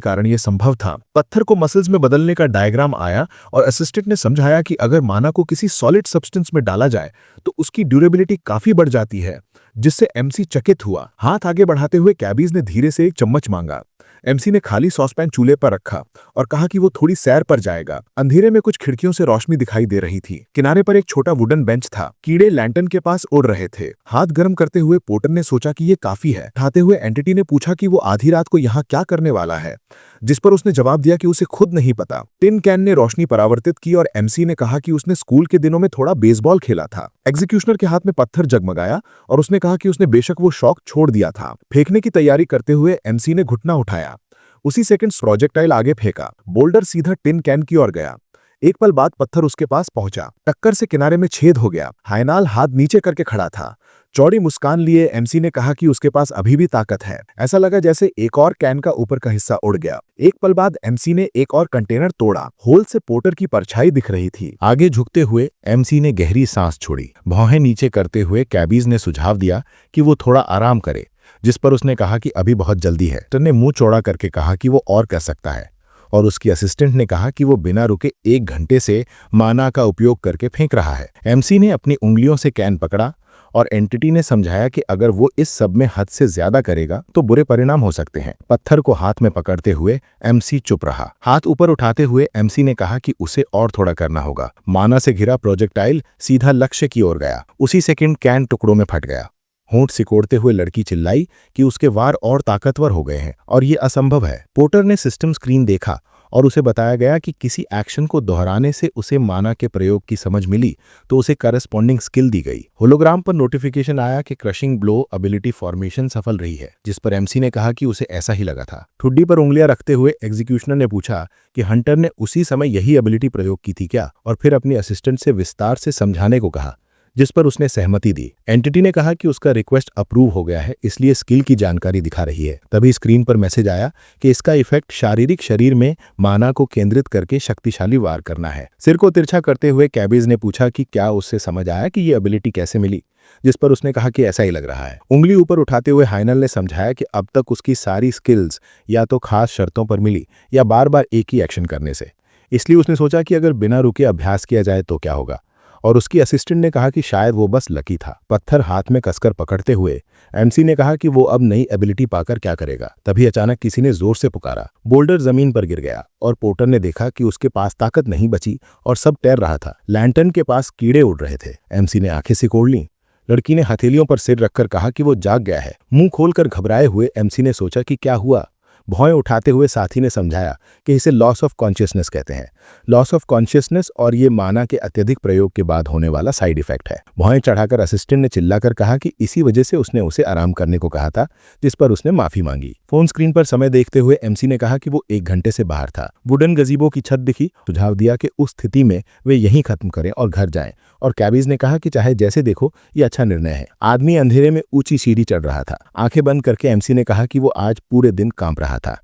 कारण यह संभव था। पत्थर को मसल्स में बदलने का डायग्राम आया और असिस्टेंट ने समझाया कि अगर माना को किसी सॉलिड सब्सटेंस में डाला जाए तो उसकी ड्यूरेबिलिटी काफी बढ़ जाती है, जिससे एमसी चकित हुआ। हाथ आगे बढ़ाते हुए कैबीज ने धीरे से एक चम्मच मांगा। एमसी ने खाली सॉसपैन चूल्हे पर रखा और कहा कि वो थोड़ी सैर पर जाएगा। अंधेरे में कुछ खिड़कियों से रोशनी दिखाई दे रही थी। किनारे पर एक छोटा वुडन बेंच था। कीड़े लैंटर्न के पास उड़ रहे थे। हाथ गर्म करते हुए पोर्टर ने सोचा कि ये काफी है। उठाते हुए एंटिटी ने पूछा कि वो आधी रात को यहाँ क्या करने वाला है, जिस पर उसने जवाब दिया कि उसे खुद नहीं पता। टिन कैन ने रोशनी परावर्तित की और एमसी ने कहा कि उसने स्कूल के दिनों में थोड़ा बेसबॉल खेला था। एग्जीक्यूशनर के हाथ में पत्थर जगमगाया और उसने कहा कि उसने बेशक वो शौक छोड़ दिया था। फेंकने की तैयारी करते हुए एमसी ने घुटना उठाया। उसी सेकंड प्रोजेक्टाइल आगे फेंका। बोल्डर सीधा टिन कैन की ओर गया। एक पल बाद पत्थर उसके पास पहुंचा। टक्कर से किनारे में छेद हो गया। हायनाल हाथ नीचे करके खड़ा था। चौड़ी मुस्कान लिए एमसी ने कहा कि उसके पास अभी भी ताकत है। ऐसा लगा जैसे एक और कैन का ऊपर का हिस्सा उड़ गया। एक पल बाद एमसी ने एक और कंटेनर तोड़ा। होल से पोर्टर की परछाई दिख रही थी। आगे झुकते हुए एमसी ने गहरी सांस छोड़ी। भौहें नीचे करते हुए कैबीज ने सुझाव दिया कि वो थोड़ा आराम करे, जिस पर उसने कहा कि अभी बहुत जल्दी है। टन ने मुंह चौड़ा करके कहा कि वो और कर सकता है और उसकी असिस्टेंट ने कहा कि वो बिना रुके 1 घंटे से माना का उपयोग करके फेंक रहा है। एमसी ने अपनी उंगलियों से कैन पकड़ा और एंटिटी ने समझाया कि अगर वो इस सब में हद से ज्यादा करेगा तो बुरे परिणाम हो सकते हैं। पत्थर को हाथ में पकड़ते हुए एमसी चुप रहा। हाथ ऊपर उठाते हुए एमसी ने कहा कि उसे और थोड़ा करना होगा। माना से घिरा प्रोजेक्टाइल सीधा लक्ष्य की ओर गया। उसी सेकंड कैन टुकड़ों में फट गया। होंठ सिकोड़ते हुए लड़की चिल्लाई कि उसके वार और ताकतवर हो गए हैं और ये असंभव है। पोर्टर ने सिस्टम स्क्रीन देखा और उसे बताया गया कि किसी एक्शन को दोहराने से उसे माना के प्रयोग की समझ मिली तो उसे करस्पॉन्डिंग स्किल दी गई। होलोग्राम पर नोटिफिकेशन आया कि क्रशिंग ब्लो एबिलिटी फॉर्मेशन सफल रही है, जिस पर एमसी ने कहा कि उसे ऐसा ही लगा था। ठुड्डी पर उंगलियां रखते हुए एग्जीक्यूशनर ने पूछा कि हंटर ने उसी समय यही एबिलिटी प्रयोग की थी क्या, और फिर अपनी असिस्टेंट से विस्तार से समझाने को कहा, जिस पर उसने सहमति दी। एंटिटी ने कहा कि उसका रिक्वेस्ट अप्रूव हो गया है, इसलिए स्किल की जानकारी दिखा रही है। तभी स्क्रीन पर मैसेज आया कि इसका इफेक्ट शारीरिक शरीर में माना को केंद्रित करके शक्तिशाली वार करना है। सिर को तिरछा करते हुए कैबिज ने पूछा कि क्या उससे समझ आया कि ये एबिलिटी कैसे मिली, जिस पर उसने कहा कि ऐसा ही लग रहा है। उंगली ऊपर उठाते हुए हाइनल ने समझाया कि अब तक उसकी सारी स्किल्स या तो खास शर्तों पर मिली या बार बार एक ही एक्शन करने से, इसलिए उसने सोचा कि अगर बिना रुके अभ्यास किया जाए तो क्या होगा। और उसकी असिस्टेंट ने कहा कि शायद वो बस लकी था। पत्थर हाथ में कसकर पकड़ते हुए एमसी ने कहा कि वो अब नई एबिलिटी पाकर क्या करेगा। तभी अचानक किसी ने जोर से पुकारा। बोल्डर जमीन पर गिर गया और पोर्टर ने देखा कि उसके पास ताकत नहीं बची और सब तैर रहा था। लैंटर्न के पास कीड़े उड़ रहे थे। एमसी ने आंखें सिकोड़ लीं। लड़की ने हथेलियों पर सिर रखकर कहा कि वो जाग गया है। मुंह खोलकर घबराए हुए एमसी ने सोचा कि क्या हुआ। भौएं उठाते हुए साथी ने समझाया कि इसे लॉस ऑफ कॉन्शियसनेस कहते हैं। लॉस ऑफ कॉन्शियसनेस और ये माना के अत्यधिक प्रयोग के बाद होने वाला साइड इफेक्ट है। भौएं चढ़ाकर असिस्टेंट ने चिल्लाकर कहा कि इसी वजह से उसने उसे आराम करने को कहा था, जिस पर उसने माफी मांगी। फोन स्क्रीन पर समय देखते हुए एमसी ने कहा कि वो 1 घंटे से बाहर था। वुडन गजीबो की छत दिखी। सुझाव दिया कि उस स्थिति में वे यहीं खत्म करें और घर जाएं, और कैबिज ने कहा कि चाहे जैसे देखो ये अच्छा निर्णय है। आदमी अंधेरे में ऊंची सीढ़ी चढ़ रहा था। आंखें बंद करके एमसी ने कहा कि वो आज पूरे दिन कांप रहा था।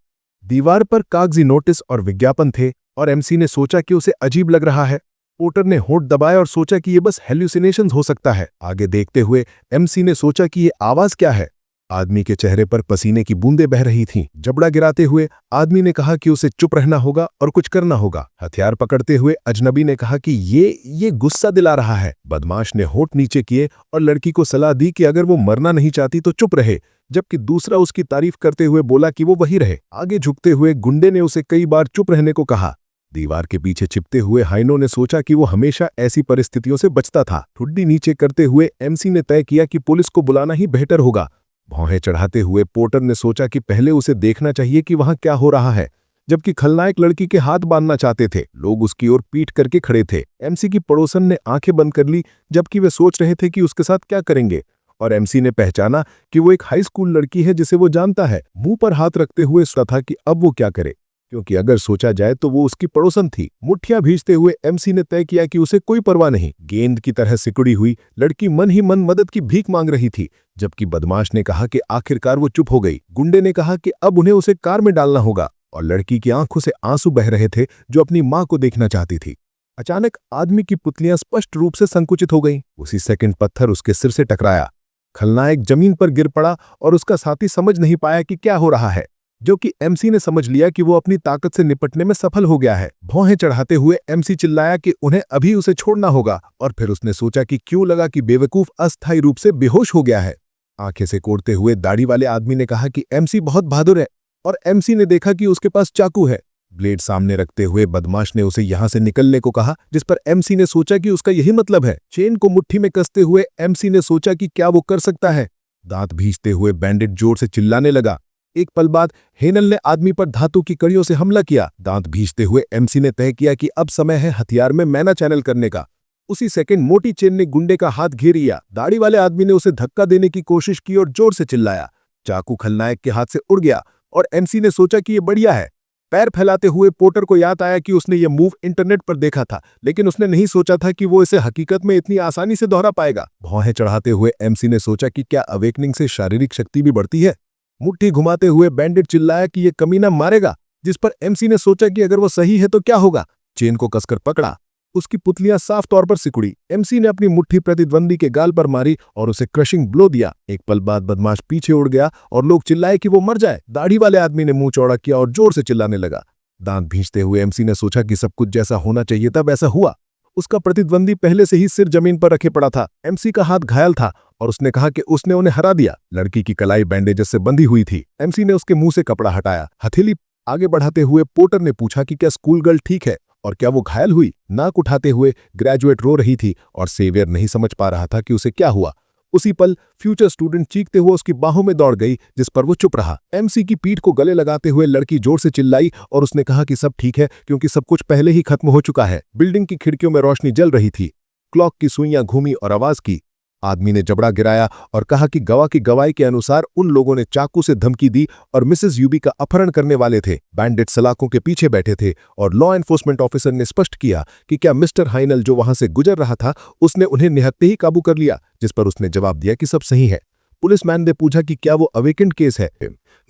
दीवार पर कागजी नोटिस और विज्ञापन थे और एमसी ने सोचा कि उसे अजीब लग रहा है। पोर्टर ने होंठ दबाए और सोचा कि ये बस हेल्यूसिनेशंस हो सकता है। आगे देखते हुए एमसी ने सोचा कि ये आवाज क्या है। आदमी के चेहरे पर पसीने की बूंदें बह रही थीं। जबड़ा गिराते हुए आदमी ने कहा कि उसे चुप रहना होगा और कुछ करना होगा। हथियार पकड़ते हुए अजनबी ने कहा कि ये गुस्सा दिला रहा है। बदमाश ने होंठ नीचे किए और लड़की को सलाह दी कि अगर वो मरना नहीं चाहती तो चुप रहे, जबकि दूसरा उसकी तारीफ करते हुए बोला कि वो वही रहे। आगे झुकते हुए गुंडे ने उसे कई बार चुप रहने को कहा। दीवार के पीछे छिपते हुए हाइनो ने सोचा कि वो हमेशा ऐसी परिस्थितियों से बचता था। ठुड्डी नीचे करते हुए एमसी ने तय किया कि पुलिस को बुलाना ही बेहतर होगा। भौहें चढ़ाते हुए पोर्टर ने सोचा कि पहले उसे देखना चाहिए कि वहां क्या हो रहा है, जबकि खलनायक लड़की के हाथ बांधना चाहते थे। लोग उसकी ओर पीठ करके खड़े थे। एमसी की पड़ोसन ने आंखें बंद कर ली, जबकि वे सोच रहे थे कि उसके साथ क्या करेंगे, और एमसी ने पहचाना कि वो एक हाई स्कूल लड़की है जिसे वो जानता है। मुंह पर हाथ रखते हुए सोचा था कि अब वो क्या करे, क्योंकि अगर सोचा जाए तो वो उसकी पड़ोसन थी। मुट्ठियां भींचते हुए एमसी ने तय किया कि उसे कोई परवाह नहीं। गेंद की तरह सिकुड़ी हुई लड़की मन ही मन मदद की भीख मांग रही थी, जबकि बदमाश ने कहा कि आखिरकार वो चुप हो गई। गुंडे ने कहा कि अब उन्हें उसे कार में डालना होगा, और लड़की की आंखों से आंसू बह रहे थे जो अपनी मां को देखना चाहती थी। अचानक आदमी की पुतलियां स्पष्ट रूप से संकुचित हो गईं। उसी सेकंड पत्थर उसके सिर से टकराया। खलनायक जमीन पर गिर पड़ा और उसका साथी समझ नहीं पाया कि क्या हो रहा है, जो कि एमसी ने समझ लिया कि वो अपनी ताकत से निपटने में सफल हो गया है। भौहें चढ़ाते हुए एमसी चिल्लाया कि उन्हें अभी उसे छोड़ना होगा, और फिर उसने सोचा कि क्यों लगा कि बेवकूफ अस्थायी रूप से बेहोश हो गया है। आंखें से कोड़ते हुए दाढ़ी वाले आदमी ने कहा कि एमसी बहुत बहादुर है, और एमसी ने देखा कि उसके पास चाकू है। ब्लेड सामने रखते हुए बदमाश ने उसे यहां से निकलने को कहा, जिस पर एमसी ने सोचा कि उसका यही मतलब है। चेन को मुट्ठी में कसते हुए एमसी ने सोचा कि क्या वो कर सकता है। दांत भींचते हुए बैंडिट जोर से चिल्लाने लगा। एक पल बाद हेनल ने आदमी पर धातु की कड़ियों से हमला किया। दांत भींचते हुए एमसी ने तय किया कि अब समय है हथियार में मैना चैनल करने का। उसी सेकंड मोटी चेन ने गुंडे का हाथ घेर लिया। दाढ़ी वाले आदमी ने उसे धक्का देने की कोशिश की और जोर से चिल्लाया। चाकू खलनायक के हाथ से उड़ गया और एमसी ने सोचा कि यह बढ़िया है। पैर फैलाते हुए पोर्टर को याद आया कि उसने यह मूव इंटरनेट पर देखा था, लेकिन उसने नहीं सोचा था कि वो इसे हकीकत में इतनी आसानी से दोहरा पाएगा। भौहें चढ़ाते हुए एमसी ने सोचा कि क्या अवेकनिंग से शारीरिक शक्ति भी बढ़ती है। मुट्ठी घुमाते हुए बैंडिट चिल्लाया कि यह कमीना मारेगा, जिस पर एमसी ने सोचा कि अगर वो सही है तो क्या होगा। चेन को कसकर पकड़ा। उसकी पुतलियां साफ तौर पर सिकुड़ी। एमसी ने अपनी मुट्ठी प्रतिद्वंदी के गाल पर मारी और उसे क्रशिंग ब्लो दिया। एक पल बाद बदमाश पीछे उड़ गया और लोग चिल्लाए कि वो मर जाए। दाढ़ी वाले आदमी ने मुंह चौड़ा किया और जोर से चिल्लाने लगा। दांत भींचते हुए एमसी ने सोचा कि सब कुछ जैसा होना चाहिए था वैसा हुआ। उसका प्रतिद्वंदी पहले से ही सिर जमीन पर रखे पड़ा था। एमसी का हाथ घायल था और उसने कहा कि उसने उन्हें हरा दिया। लड़की की कलाई बैंडेजेस से बंधी हुई थी। एमसी ने उसके मुंह से कपड़ा हटाया। हथेली आगे बढ़ाते हुए पोर्टर ने पूछा कि क्या स्कूल गर्ल ठीक है और क्या वो घायल हुई। नाक उठाते हुए ग्रेजुएट रो रही थी और सेवियर नहीं समझ पा रहा था कि उसे क्या हुआ। उसी पल फ्यूचर स्टूडेंट चीखते हुए उसकी बाहों में दौड़ गई, जिस पर वो चुप रहा। एमसी की पीठ को गले लगाते हुए लड़की जोर से चिल्लाई और उसने कहा कि सब ठीक है, क्योंकि सब कुछ पहले ही खत्म हो चुका है। बिल्डिंग की खिड़कियों में रोशनी जल रही थी, क्लॉक की सुइयां घूमी और आवाज की। आदमी ने जबड़ा गिराया और कहा कि गवाह की गवाही के अनुसार उन लोगों ने चाकू से धमकी दी और मिसेस यूबी का अपहरण करने वाले थे। बैंडिट सलाखों के पीछे बैठे थे और लॉ एनफोर्समेंट ऑफिसर ने स्पष्ट किया कि क्या मिस्टर हाइनल जो वहां से गुजर रहा था उसने उन्हें निहत्ते ही काबू कर लिया, जिस पर उसने जवाब दिया कि सब सही है। पुलिसमैन ने पूछा कि क्या वो अवेकेंट केस है,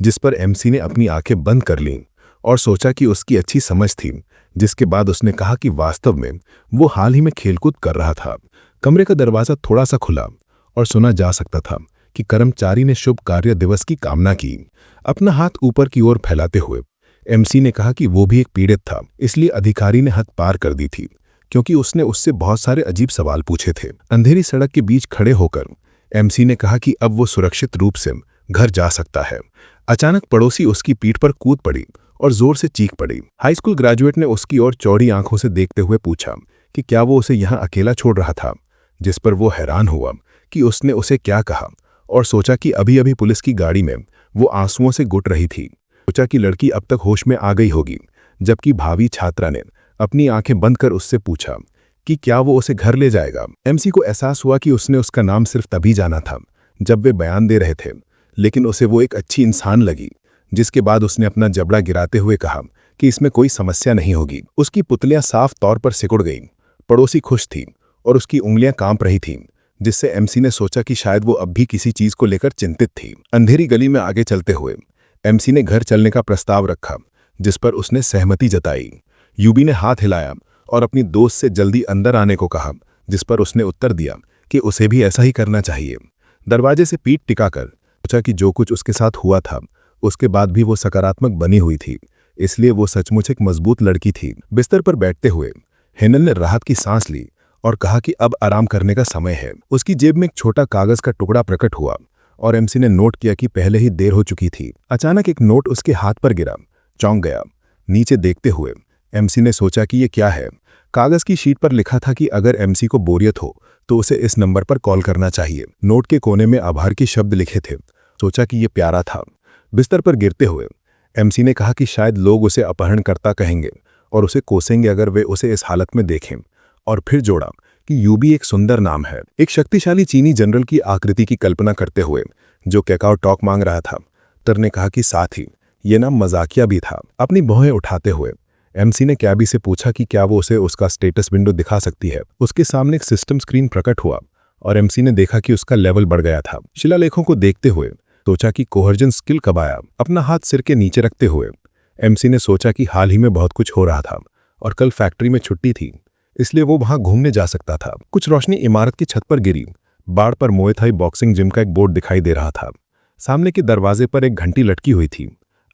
जिस पर एमसी ने अपनी आंखें बंद कर लीं और सोचा कि उसकी अच्छी समझ थी, जिसके बाद उसने कहा कि वास्तव में वो हाल ही में खेलकूद कर रहा था। कमरे का दरवाजा थोड़ा सा खुला और सुना जा सकता था कि कर्मचारी ने शुभ कार्य दिवस की कामना की। अपना हाथ ऊपर की ओर फैलाते हुए एमसी ने कहा कि वो भी एक पीड़ित था, इसलिए अधिकारी ने हद पार कर दी थी, क्योंकि उसने उससे बहुत सारे अजीब सवाल पूछे थे। अंधेरी सड़क के बीच खड़े होकर एमसी ने कहा कि अब वो सुरक्षित रूप से घर जा सकता है। अचानक पड़ोसी उसकी पीठ पर कूद पड़ी और जोर से चीख पड़ी। हाई स्कूल ग्रेजुएट ने उसकी ओर चौड़ी आंखों से देखते हुए पूछा कि क्या वो उसे यहां अकेला छोड़ रहा था, जिस पर वो हैरान हुआ कि उसने उसे क्या कहा और सोचा कि अभी अभी पुलिस की गाड़ी में वो आंसुओं से घुट रही थी। सोचा कि लड़की अब तक होश में आ गई होगी, जबकि भावी छात्रा ने अपनी आंखें बंद कर उससे पूछा कि क्या वो उसे घर ले जाएगा। एमसी को एहसास हुआ कि उसने उसका नाम सिर्फ तभी जाना था जब वे बयान दे रहे थे, लेकिन उसे वो एक अच्छी इंसान लगी, जिसके बाद उसने अपना जबड़ा गिराते हुए कहा कि इसमें कोई समस्या नहीं होगी। उसकी पुतलियां साफ तौर पर सिकुड़ गईं। पड़ोसी खुश थी और उसकी उंगलियां कांप रही थीं, जिससे एमसी ने सोचा कि शायद वो अब भी किसी चीज को लेकर चिंतित थी। अंधेरी गली में आगे चलते हुए एमसी ने घर चलने का प्रस्ताव रखा, जिस पर उसने सहमति जताई। यूबी ने हाथ हिलाया और अपनी दोस्त से जल्दी अंदर आने को कहा, जिस पर उसने उत्तर दिया कि उसे भी ऐसा ही करना चाहिए। दरवाजे से पीठ टिकाकर सोचा कि जो कुछ उसके साथ हुआ था उसके बाद भी वो सकारात्मक बनी हुई थी, इसलिए वो सचमुच एक मजबूत लड़की थी। बिस्तर पर बैठते हुए हेनल ने राहत की सांस ली और कहा कि अब आराम करने का समय है। उसकी जेब में एक छोटा कागज का टुकड़ा प्रकट हुआ और एमसी ने नोट किया कि पहले ही देर हो चुकी थी। अचानक एक नोट उसके हाथ पर गिरा, चौंक गया। नीचे देखते हुए एमसी ने सोचा कि ये क्या है। कागज की शीट पर लिखा था कि अगर एमसी को बोरियत हो तो उसे इस नंबर पर कॉल करना चाहिए। नोट के कोने में आभार के शब्द लिखे थे। सोचा कि ये प्यारा था। बिस्तर पर गिरते हुए एमसी ने कहा कि शायद लोग उसे अपहरणकर्ता कहेंगे और उसे कोसेंगे अगर वे उसे इस हालत में देखें, और फिर जोड़ा कि यूबी एक सुंदर नाम है। एक शक्तिशाली चीनी जनरल की आकृति की कल्पना करते हुए जो कैकाओ टॉक मांग रहा था, तर ने कहा कि साथ ही ये नाम मजाकिया भी था। अपनी भौहें उठाते हुए एमसी ने कैबी से पूछा कि क्या वो उसे उसका स्टेटस विंडो दिखा सकती है। उसके सामने एक सिस्टम स्क्रीन प्रकट हुआ और एमसी ने देखा कि उसका लेवल बढ़ गया था। शिलालेखों को देखते हुए सोचा कि कोहर्जन स्किल कब आया। अपना हाथ सिर के नीचे रखते हुए एमसी ने सोचा कि हाल ही में बहुत कुछ हो रहा था और कल फैक्ट्री में छुट्टी थी, इसलिए वो वहां घूमने जा सकता था। कुछ रोशनी इमारत की छत पर गिरी। बाड़ पर मोए थाई बॉक्सिंग जिम का एक बोर्ड दिखाई दे रहा था। सामने के दरवाजे पर एक घंटी लटकी हुई थी।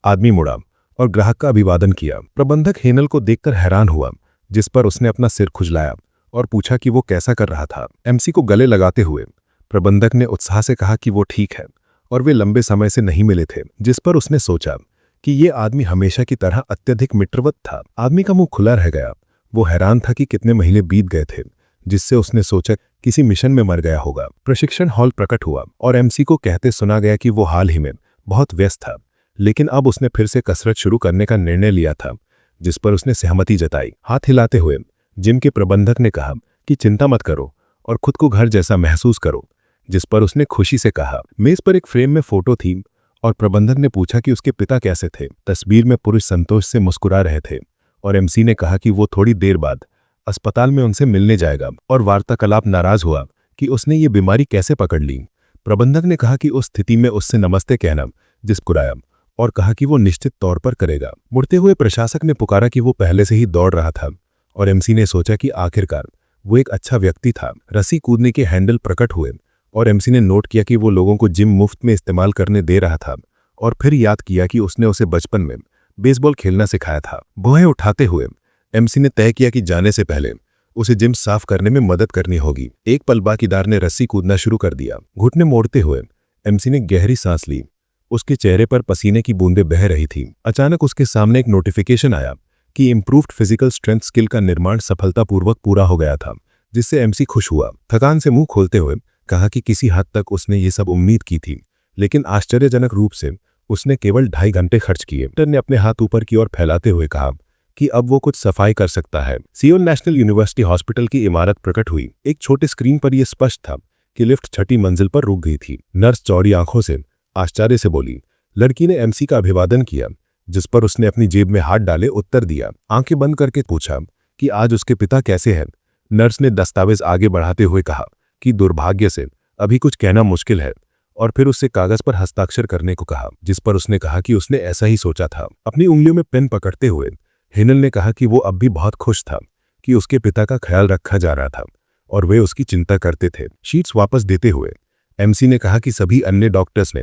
आदमी मुड़ा और ग्राहक का अभिवादन किया। प्रबंधक हेनल को देखकर हैरान हुआ, जिस पर उसने अपना सिर खुजलाया और पूछा कि वो कैसा कर रहा था। एमसी को गले लगाते हुए प्रबंधक ने उत्साह से कहा कि वो ठीक है और वे लंबे समय से नहीं मिले थे, जिस पर उसने सोचा कि ये आदमी हमेशा की तरह अत्यधिक मित्रवत था। आदमी का मुंह खुला रह गया। वो हैरान था कि कितने महीने बीत गए थे, जिससे उसने सोचा किसी मिशन में मर गया होगा। प्रशिक्षण हॉल प्रकट हुआ और एमसी को कहते सुना गया कि वो हाल ही में बहुत व्यस्त था, लेकिन अब उसने फिर से कसरत शुरू करने का निर्णय लिया था, जिस पर उसने सहमति जताई। हाथ हिलाते हुए जिम के प्रबंधक ने कहा कि चिंता मत करो और खुद को घर जैसा महसूस करो, जिस पर उसने खुशी से कहा। मेज पर एक फ्रेम में फोटो थी और प्रबंधक ने पूछा कि उसके पिता कैसे थे। तस्वीर में पुरुष संतोष से मुस्कुरा रहे थे और एमसी ने कहा कि वो थोड़ी देर बाद अस्पताल में उनसे मिलने जाएगा, और वार्ताकलाप नाराज हुआ कि उसने ये बीमारी कैसे पकड़ ली। प्रबंधक ने कहा कि उस स्थिति में उससे नमस्ते कहना जिस्कुराया और कहा कि वो निश्चित तौर पर करेगा। मुड़ते हुए प्रशासक ने पुकारा कि वो पहले से ही दौड़ रहा था और एमसी ने सोचा कि आखिरकार वो एक अच्छा व्यक्ति था। रस्सी कूदने के हैंडल प्रकट हुए और एमसी ने नोट किया कि वो लोगों को जिम मुफ्त में इस्तेमाल करने दे रहा था, और फिर याद किया कि उसने उसे बचपन में बेसबॉल खेलना सिखाया था। भौहें उठाते हुए एमसी ने तय किया कि जाने से पहले उसे जिम साफ करने में मदद करनी होगी। एक पल बाकीदार ने रस्सी कूदना शुरू कर दिया। घुटने मोड़ते हुए एमसी ने गहरी सांस ली। उसके चेहरे पर पसीने की बूंदें बह रही थीं। अचानक उसके सामने एक नोटिफिकेशन आया कि इम्प्रूव्ड फिजिकल स्ट्रेंथ स्किल का निर्माण सफलतापूर्वक पूरा हो गया था, जिससे एमसी खुश हुआ। थकान से मुंह खोलते हुए कहा कि किसी हद तक उसने ये सब उम्मीद की थी, लेकिन आश्चर्यजनक रूप से उसने केवल 2.5 घंटे खर्च किए। डॉक्टर ने अपने हाथ ऊपर की ओर फैलाते हुए कहा कि अब वो कुछ सफाई कर सकता है। सियोल नेशनल यूनिवर्सिटी हॉस्पिटल की इमारत प्रकट हुई। एक छोटे स्क्रीन पर यह स्पष्ट था कि लिफ्ट 6ठी मंजिल पर रुक गई थी। नर्स चौड़ी आंखों से आश्चर्य से बोली। लड़की ने एमसी का अभिवादन किया, जिस पर उसने अपनी जेब में हाथ डाले उत्तर दिया। आंखें बंद करके पूछा कि आज उसके पिता कैसे हैं। नर्स ने दस्तावेज आगे बढ़ाते हुए कहा कि दुर्भाग्य से अभी कुछ कहना मुश्किल है, और फिर उससे कागज पर हस्ताक्षर करने को कहा, जिस पर उसने कहा कि उसने ऐसा ही सोचा था। अपनी उंगलियों में पेन पकड़ते हुए हेनल ने कहा कि वो अब भी बहुत खुश था कि उसके पिता का ख्याल रखा जा रहा था और वे उसकी चिंता करते थे। शीट्स वापस देते हुए एमसी ने कहा कि सभी अन्य डॉक्टर्स ने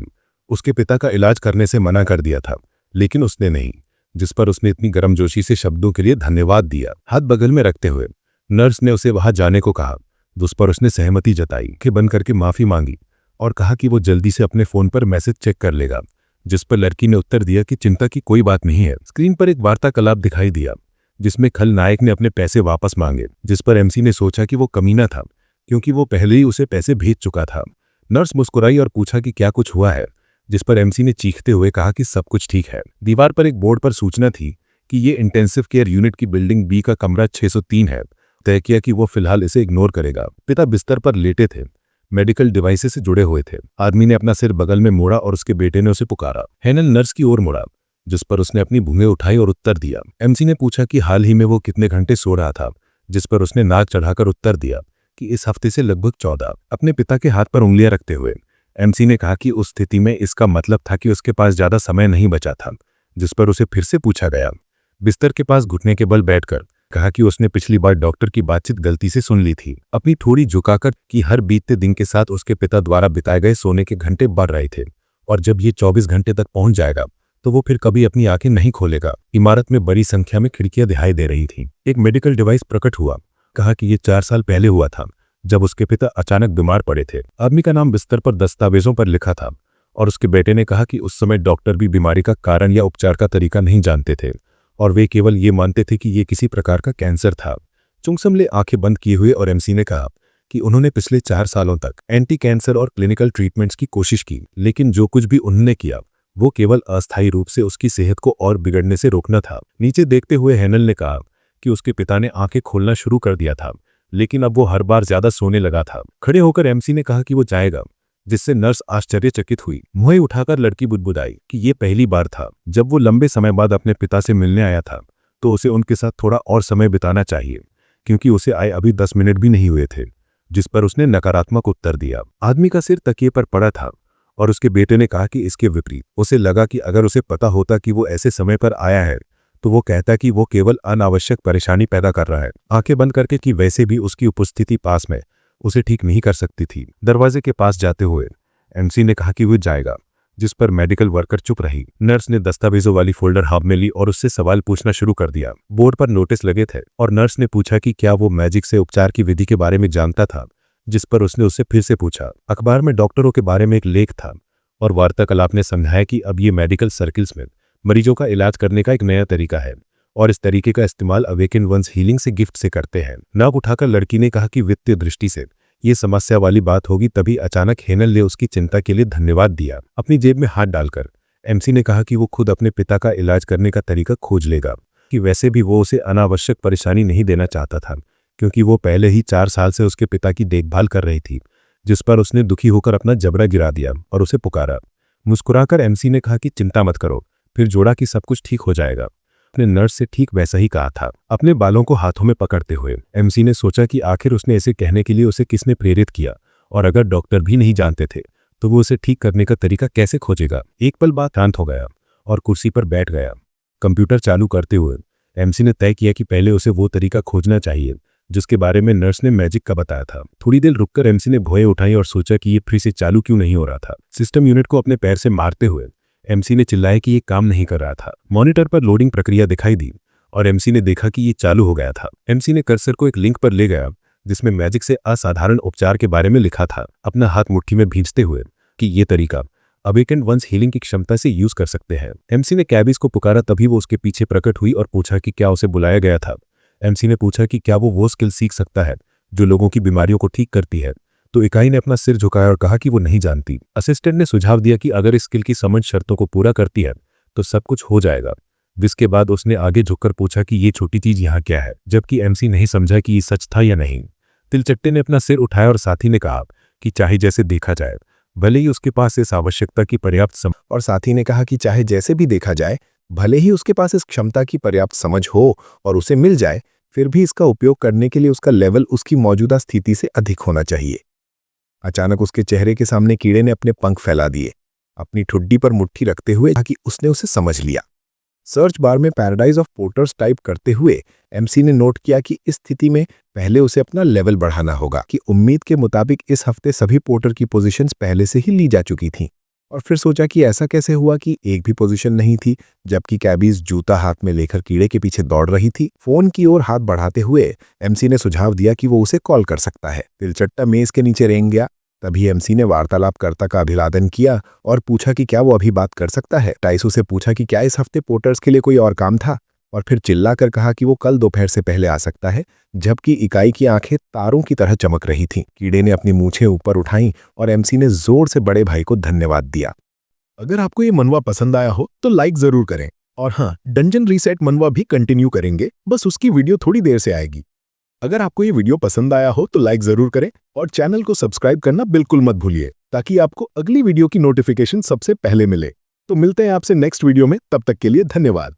उसके पिता का इलाज करने से मना कर दिया था, लेकिन उसने नहीं, जिस पर उसने इतनी गर्मजोशी से शब्दों के लिए धन्यवाद दिया। हाथ बगल में रखते हुए नर्स ने उसे वहां जाने को कहा, जिस पर उसने सहमति जताई। आंखें बंद करके माफी मांगी और कहा कि वो जल्दी से अपने फोन पर मैसेज चेक कर लेगा, जिस पर लड़की ने उत्तर दिया कि चिंता की कोई बात नहीं है। स्क्रीन पर एक वार्तालाप दिखाई दिया जिसमें खलनायक ने अपने पैसे वापस मांगे, जिस पर एमसी ने सोचा कि वो कमीना था क्योंकि वो पहले ही उसे पैसे भेज चुका था। नर्स मुस्कुराई और पूछा कि क्या कुछ हुआ है, जिस पर एमसी ने चीखते हुए कहा कि सब कुछ ठीक है। दीवार पर एक बोर्ड पर सूचना थी कि ये इंटेंसिव केयर यूनिट की बिल्डिंग बी का कमरा 603 है। तय किया कि वो फिलहाल इसे इग्नोर करेगा। पिता बिस्तर पर लेटे थे, मेडिकल डिवाइसेस से जुड़े हुए थे। आदमी ने अपना सिर बगल में मोड़ा और उसके बेटे ने उसे पुकारा। हेनल नर्स की ओर मुड़ा, जिस पर उसने अपनी भूंगे उठाई और उत्तर दिया। एमसी ने पूछा कि हाल ही में वो कितने घंटे सो रहा था, जिस पर उसने नाक चढ़ाकर उत्तर दिया कि इस हफ्ते से लगभग 14। अपने पिता के हाथ पर उंगलियां रखते हुए एमसी ने कहा कि उस स्थिति में इसका मतलब था कि उसके पास ज्यादा समय नहीं बचा था, जिस पर उसे फिर से पूछा गया। बिस्तर के पास घुटने के बल बैठकर कहा कि उसने पिछली बार डॉक्टर की बातचीत गलती से सुन ली थी। अपनी ठोड़ी झुकाकर कि हर बीतते दिन के साथ उसके पिता द्वारा बिताए गए सोने के घंटे बढ़ रहे थे और जब ये 24 घंटे तक पहुंच जाएगा तो वो फिर कभी अपनी आंखें नहीं खोलेगा। इमारत में बड़ी संख्या में खिड़कियां दिखाई दे रही थीं। एक मेडिकल डिवाइस प्रकट हुआ। कहा कि ये 4 साल पहले हुआ था, जब उसके पिता अचानक बीमार पड़े थे। आदमी का नाम बिस्तर पर दस्तावेजों पर लिखा था और उसके बेटे ने कहा कि उस समय डॉक्टर भी बीमारी का कारण या उपचार का तरीका नहीं जानते थे और वे केवल ये मानते थे कि ये किसी प्रकार का कैंसर था। चुंगसमले आंखें बंद किए हुए और एमसी ने कहा कि उन्होंने पिछले 4 सालों तक एंटी कैंसर और क्लिनिकल ट्रीटमेंट्स की कोशिश की, लेकिन जो कुछ भी उन्होंने किया वो केवल अस्थायी रूप से उसकी सेहत को और बिगड़ने से रोकना था। नीचे देखते हुए हेनल ने कहा कि उसके पिता ने आंखें खोलना शुरू कर दिया था, लेकिन अब वो हर बार ज्यादा सोने लगा था। खड़े होकर एमसी ने कहा कि वो जाएगा, जिससे नर्स आश्चर्यचकित हुई। मुंह उठाकर लड़की बुदबुदाई कि ये पहली बार था जब वो लंबे समय बाद अपने पिता से मिलने आया था, तो उसे उनके साथ थोड़ा और समय बिताना चाहिए, क्योंकि उसे आए अभी 10 मिनट भी नहीं हुए थे, जिस पर उसने नकारात्मक उत्तर दिया। आदमी का सिर तकिए पर पड़ा था और उसके बेटे ने कहा कि इसके विपरीत उसे लगा कि अगर उसे पता होता कि वो ऐसे समय पर आया है तो वो कहता कि वो केवल अनावश्यक परेशानी पैदा कर रहा है। आंखें बंद करके कि वैसे भी उसकी उपस्थिति पास में उसे ठीक नहीं कर सकती थी। दरवाजे के पास जाते हुए एमसी ने कहा कि वो जाएगा, जिस पर मेडिकल वर्कर चुप रही। नर्स ने दस्तावेजों वाली फोल्डर हाथ में ली और उससे सवाल पूछना शुरू कर दिया। बोर्ड पर नोटिस लगे थे और नर्स ने पूछा कि क्या वो मैजिक से उपचार की विधि के बारे में जानता था, जिस पर उसने उससे फिर से पूछा। अखबार में डॉक्टरों के बारे में एक लेख था और वार्तालाप ने समझाया कि अब ये मेडिकल सर्किल्स में मरीजों का इलाज करने का एक नया तरीका है और इस तरीके का इस्तेमाल अवेकन वंस हीलिंग से गिफ्ट से करते हैं। नाक उठाकर लड़की ने कहा कि वित्तीय दृष्टि से ये समस्या वाली बात होगी। तभी अचानक हेनल ने उसकी चिंता के लिए धन्यवाद दिया। अपनी जेब में हाथ डालकर एमसी ने कहा कि वो खुद अपने पिता का इलाज करने का तरीका खोज लेगा, कि वैसे भी वो उसे अनावश्यक परेशानी नहीं देना चाहता था, क्योंकि वो पहले ही 4 साल से उसके पिता की देखभाल कर रही थी, जिस पर उसने दुखी होकर अपना जबड़ा गिरा दिया और उसे पुकारा। मुस्कुराकर एमसी ने कहा कि चिंता मत करो, फिर जोड़ा कि सब कुछ ठीक हो जाएगा। अपने नर्स से ठीक वैसा ही कहा था। अपने बालों को हाथों में पकड़ते हुए एमसी ने सोचा कि आखिर उसने ऐसे कहने के लिए उसे किसने प्रेरित किया, और अगर डॉक्टर भी नहीं जानते थे तो वो उसे ठीक करने का तरीका कैसे खोजेगा। एक पल बाद शांत हो गया और कुर्सी पर बैठ गया। कंप्यूटर चालू करते हुए एमसी ने तय किया कि पहले उसे वो तरीका खोजना चाहिए जिसके बारे में नर्स ने मैजिक का बताया था। थोड़ी देर रुककर एमसी ने भौएं उठाई और सोचा कि ये फिर से चालू क्यों नहीं हो रहा था। सिस्टम यूनिट को अपने पैर से मारते हुए एमसी ने चिल्लाया कि ये काम नहीं कर रहा था। मॉनिटर पर लोडिंग प्रक्रिया दिखाई दी और एमसी ने देखा कि ये चालू हो गया था। एमसी ने कर्सर को एक लिंक पर ले गया जिसमें मैजिक से असाधारण उपचार के बारे में लिखा था, अपना हाथ मुट्ठी में भींचते हुए कि ये तरीका अवेकन वंस हीलिंग की क्षमता से यूज कर सकते हैं। एमसी ने कैबिस को पुकारा, तभी वो उसके पीछे प्रकट हुई और पूछा कि क्या उसे बुलाया गया था। एमसी ने पूछा कि क्या वो स्किल सीख सकता है जो लोगों की बीमारियों को ठीक करती है, तो इकाई ने अपना सिर झुकाया और कहा कि वो नहीं जानती। असिस्टेंट ने सुझाव दिया कि अगर इस स्किल की समझ शर्तों को पूरा करती है तो सब कुछ हो जाएगा। जिसके बाद उसने आगे झुककर पूछा कि ये छोटी चीज यहाँ क्या है, जबकि एमसी नहीं समझा कि ये सच था या नहीं। तिलचट्टे ने अपना सिर उठाया और साथी ने कहा कि चाहे जैसे देखा जाए, भले ही उसके पास इस आवश्यकता की पर्याप्त समझ और साथी ने कहा कि चाहे जैसे भी देखा जाए, भले ही उसके पास इस क्षमता की पर्याप्त समझ हो और उसे मिल जाए, फिर भी इसका उपयोग करने के लिए उसका लेवल उसकी मौजूदा स्थिति से अधिक होना चाहिए। अचानक उसके चेहरे के सामने कीड़े ने अपने पंख फैला दिए, अपनी ठुड्डी पर मुट्ठी रखते हुए कहा कि उसने उसे समझ लिया। सर्च बार में पैराडाइज ऑफ पोर्टर्स टाइप करते हुए एमसी ने नोट किया कि इस स्थिति में पहले उसे अपना लेवल बढ़ाना होगा कि उम्मीद के मुताबिक इस हफ्ते सभी पोर्टर की पोजीशंस पहले से ही ली जा चुकी थीं। और फिर सोचा कि ऐसा कैसे हुआ कि एक भी पोजीशन नहीं थी, जबकि कैबीज जूता हाथ में लेकर कीड़े के पीछे दौड़ रही थी। फोन की ओर हाथ बढ़ाते हुए एमसी ने सुझाव दिया कि वो उसे कॉल कर सकता है। तिलचट्टा मेज के नीचे रेंग गया। तभी एमसी ने वार्तालापकर्ता का अभिवादन किया और पूछा कि क्या वो अभी बात कर सकता है। टाइसू से पूछा कि क्या इस हफ्ते पोर्टर्स के लिए कोई और काम था, और फिर चिल्लाकर कहा कि वो कल दोपहर से पहले आ सकता है, जबकि इकाई की आंखें तारों की तरह चमक रही थीं। कीड़े ने अपनी मूछें ऊपर उठाईं और एमसी ने जोर से बड़े भाई को धन्यवाद दिया। अगर आपको ये मनवा पसंद आया हो तो लाइक जरूर करें, और हाँ, डंजन रीसेट मनवा भी कंटिन्यू करेंगे, बस उसकी वीडियो थोड़ी देर से आएगी। अगर आपको ये वीडियो पसंद आया हो तो लाइक जरूर करें और चैनल को सब्सक्राइब करना बिल्कुल मत भूलिए, ताकि आपको अगली वीडियो की नोटिफिकेशन सबसे पहले मिले। तो मिलते हैं आपसे नेक्स्ट वीडियो में, तब तक के लिए धन्यवाद।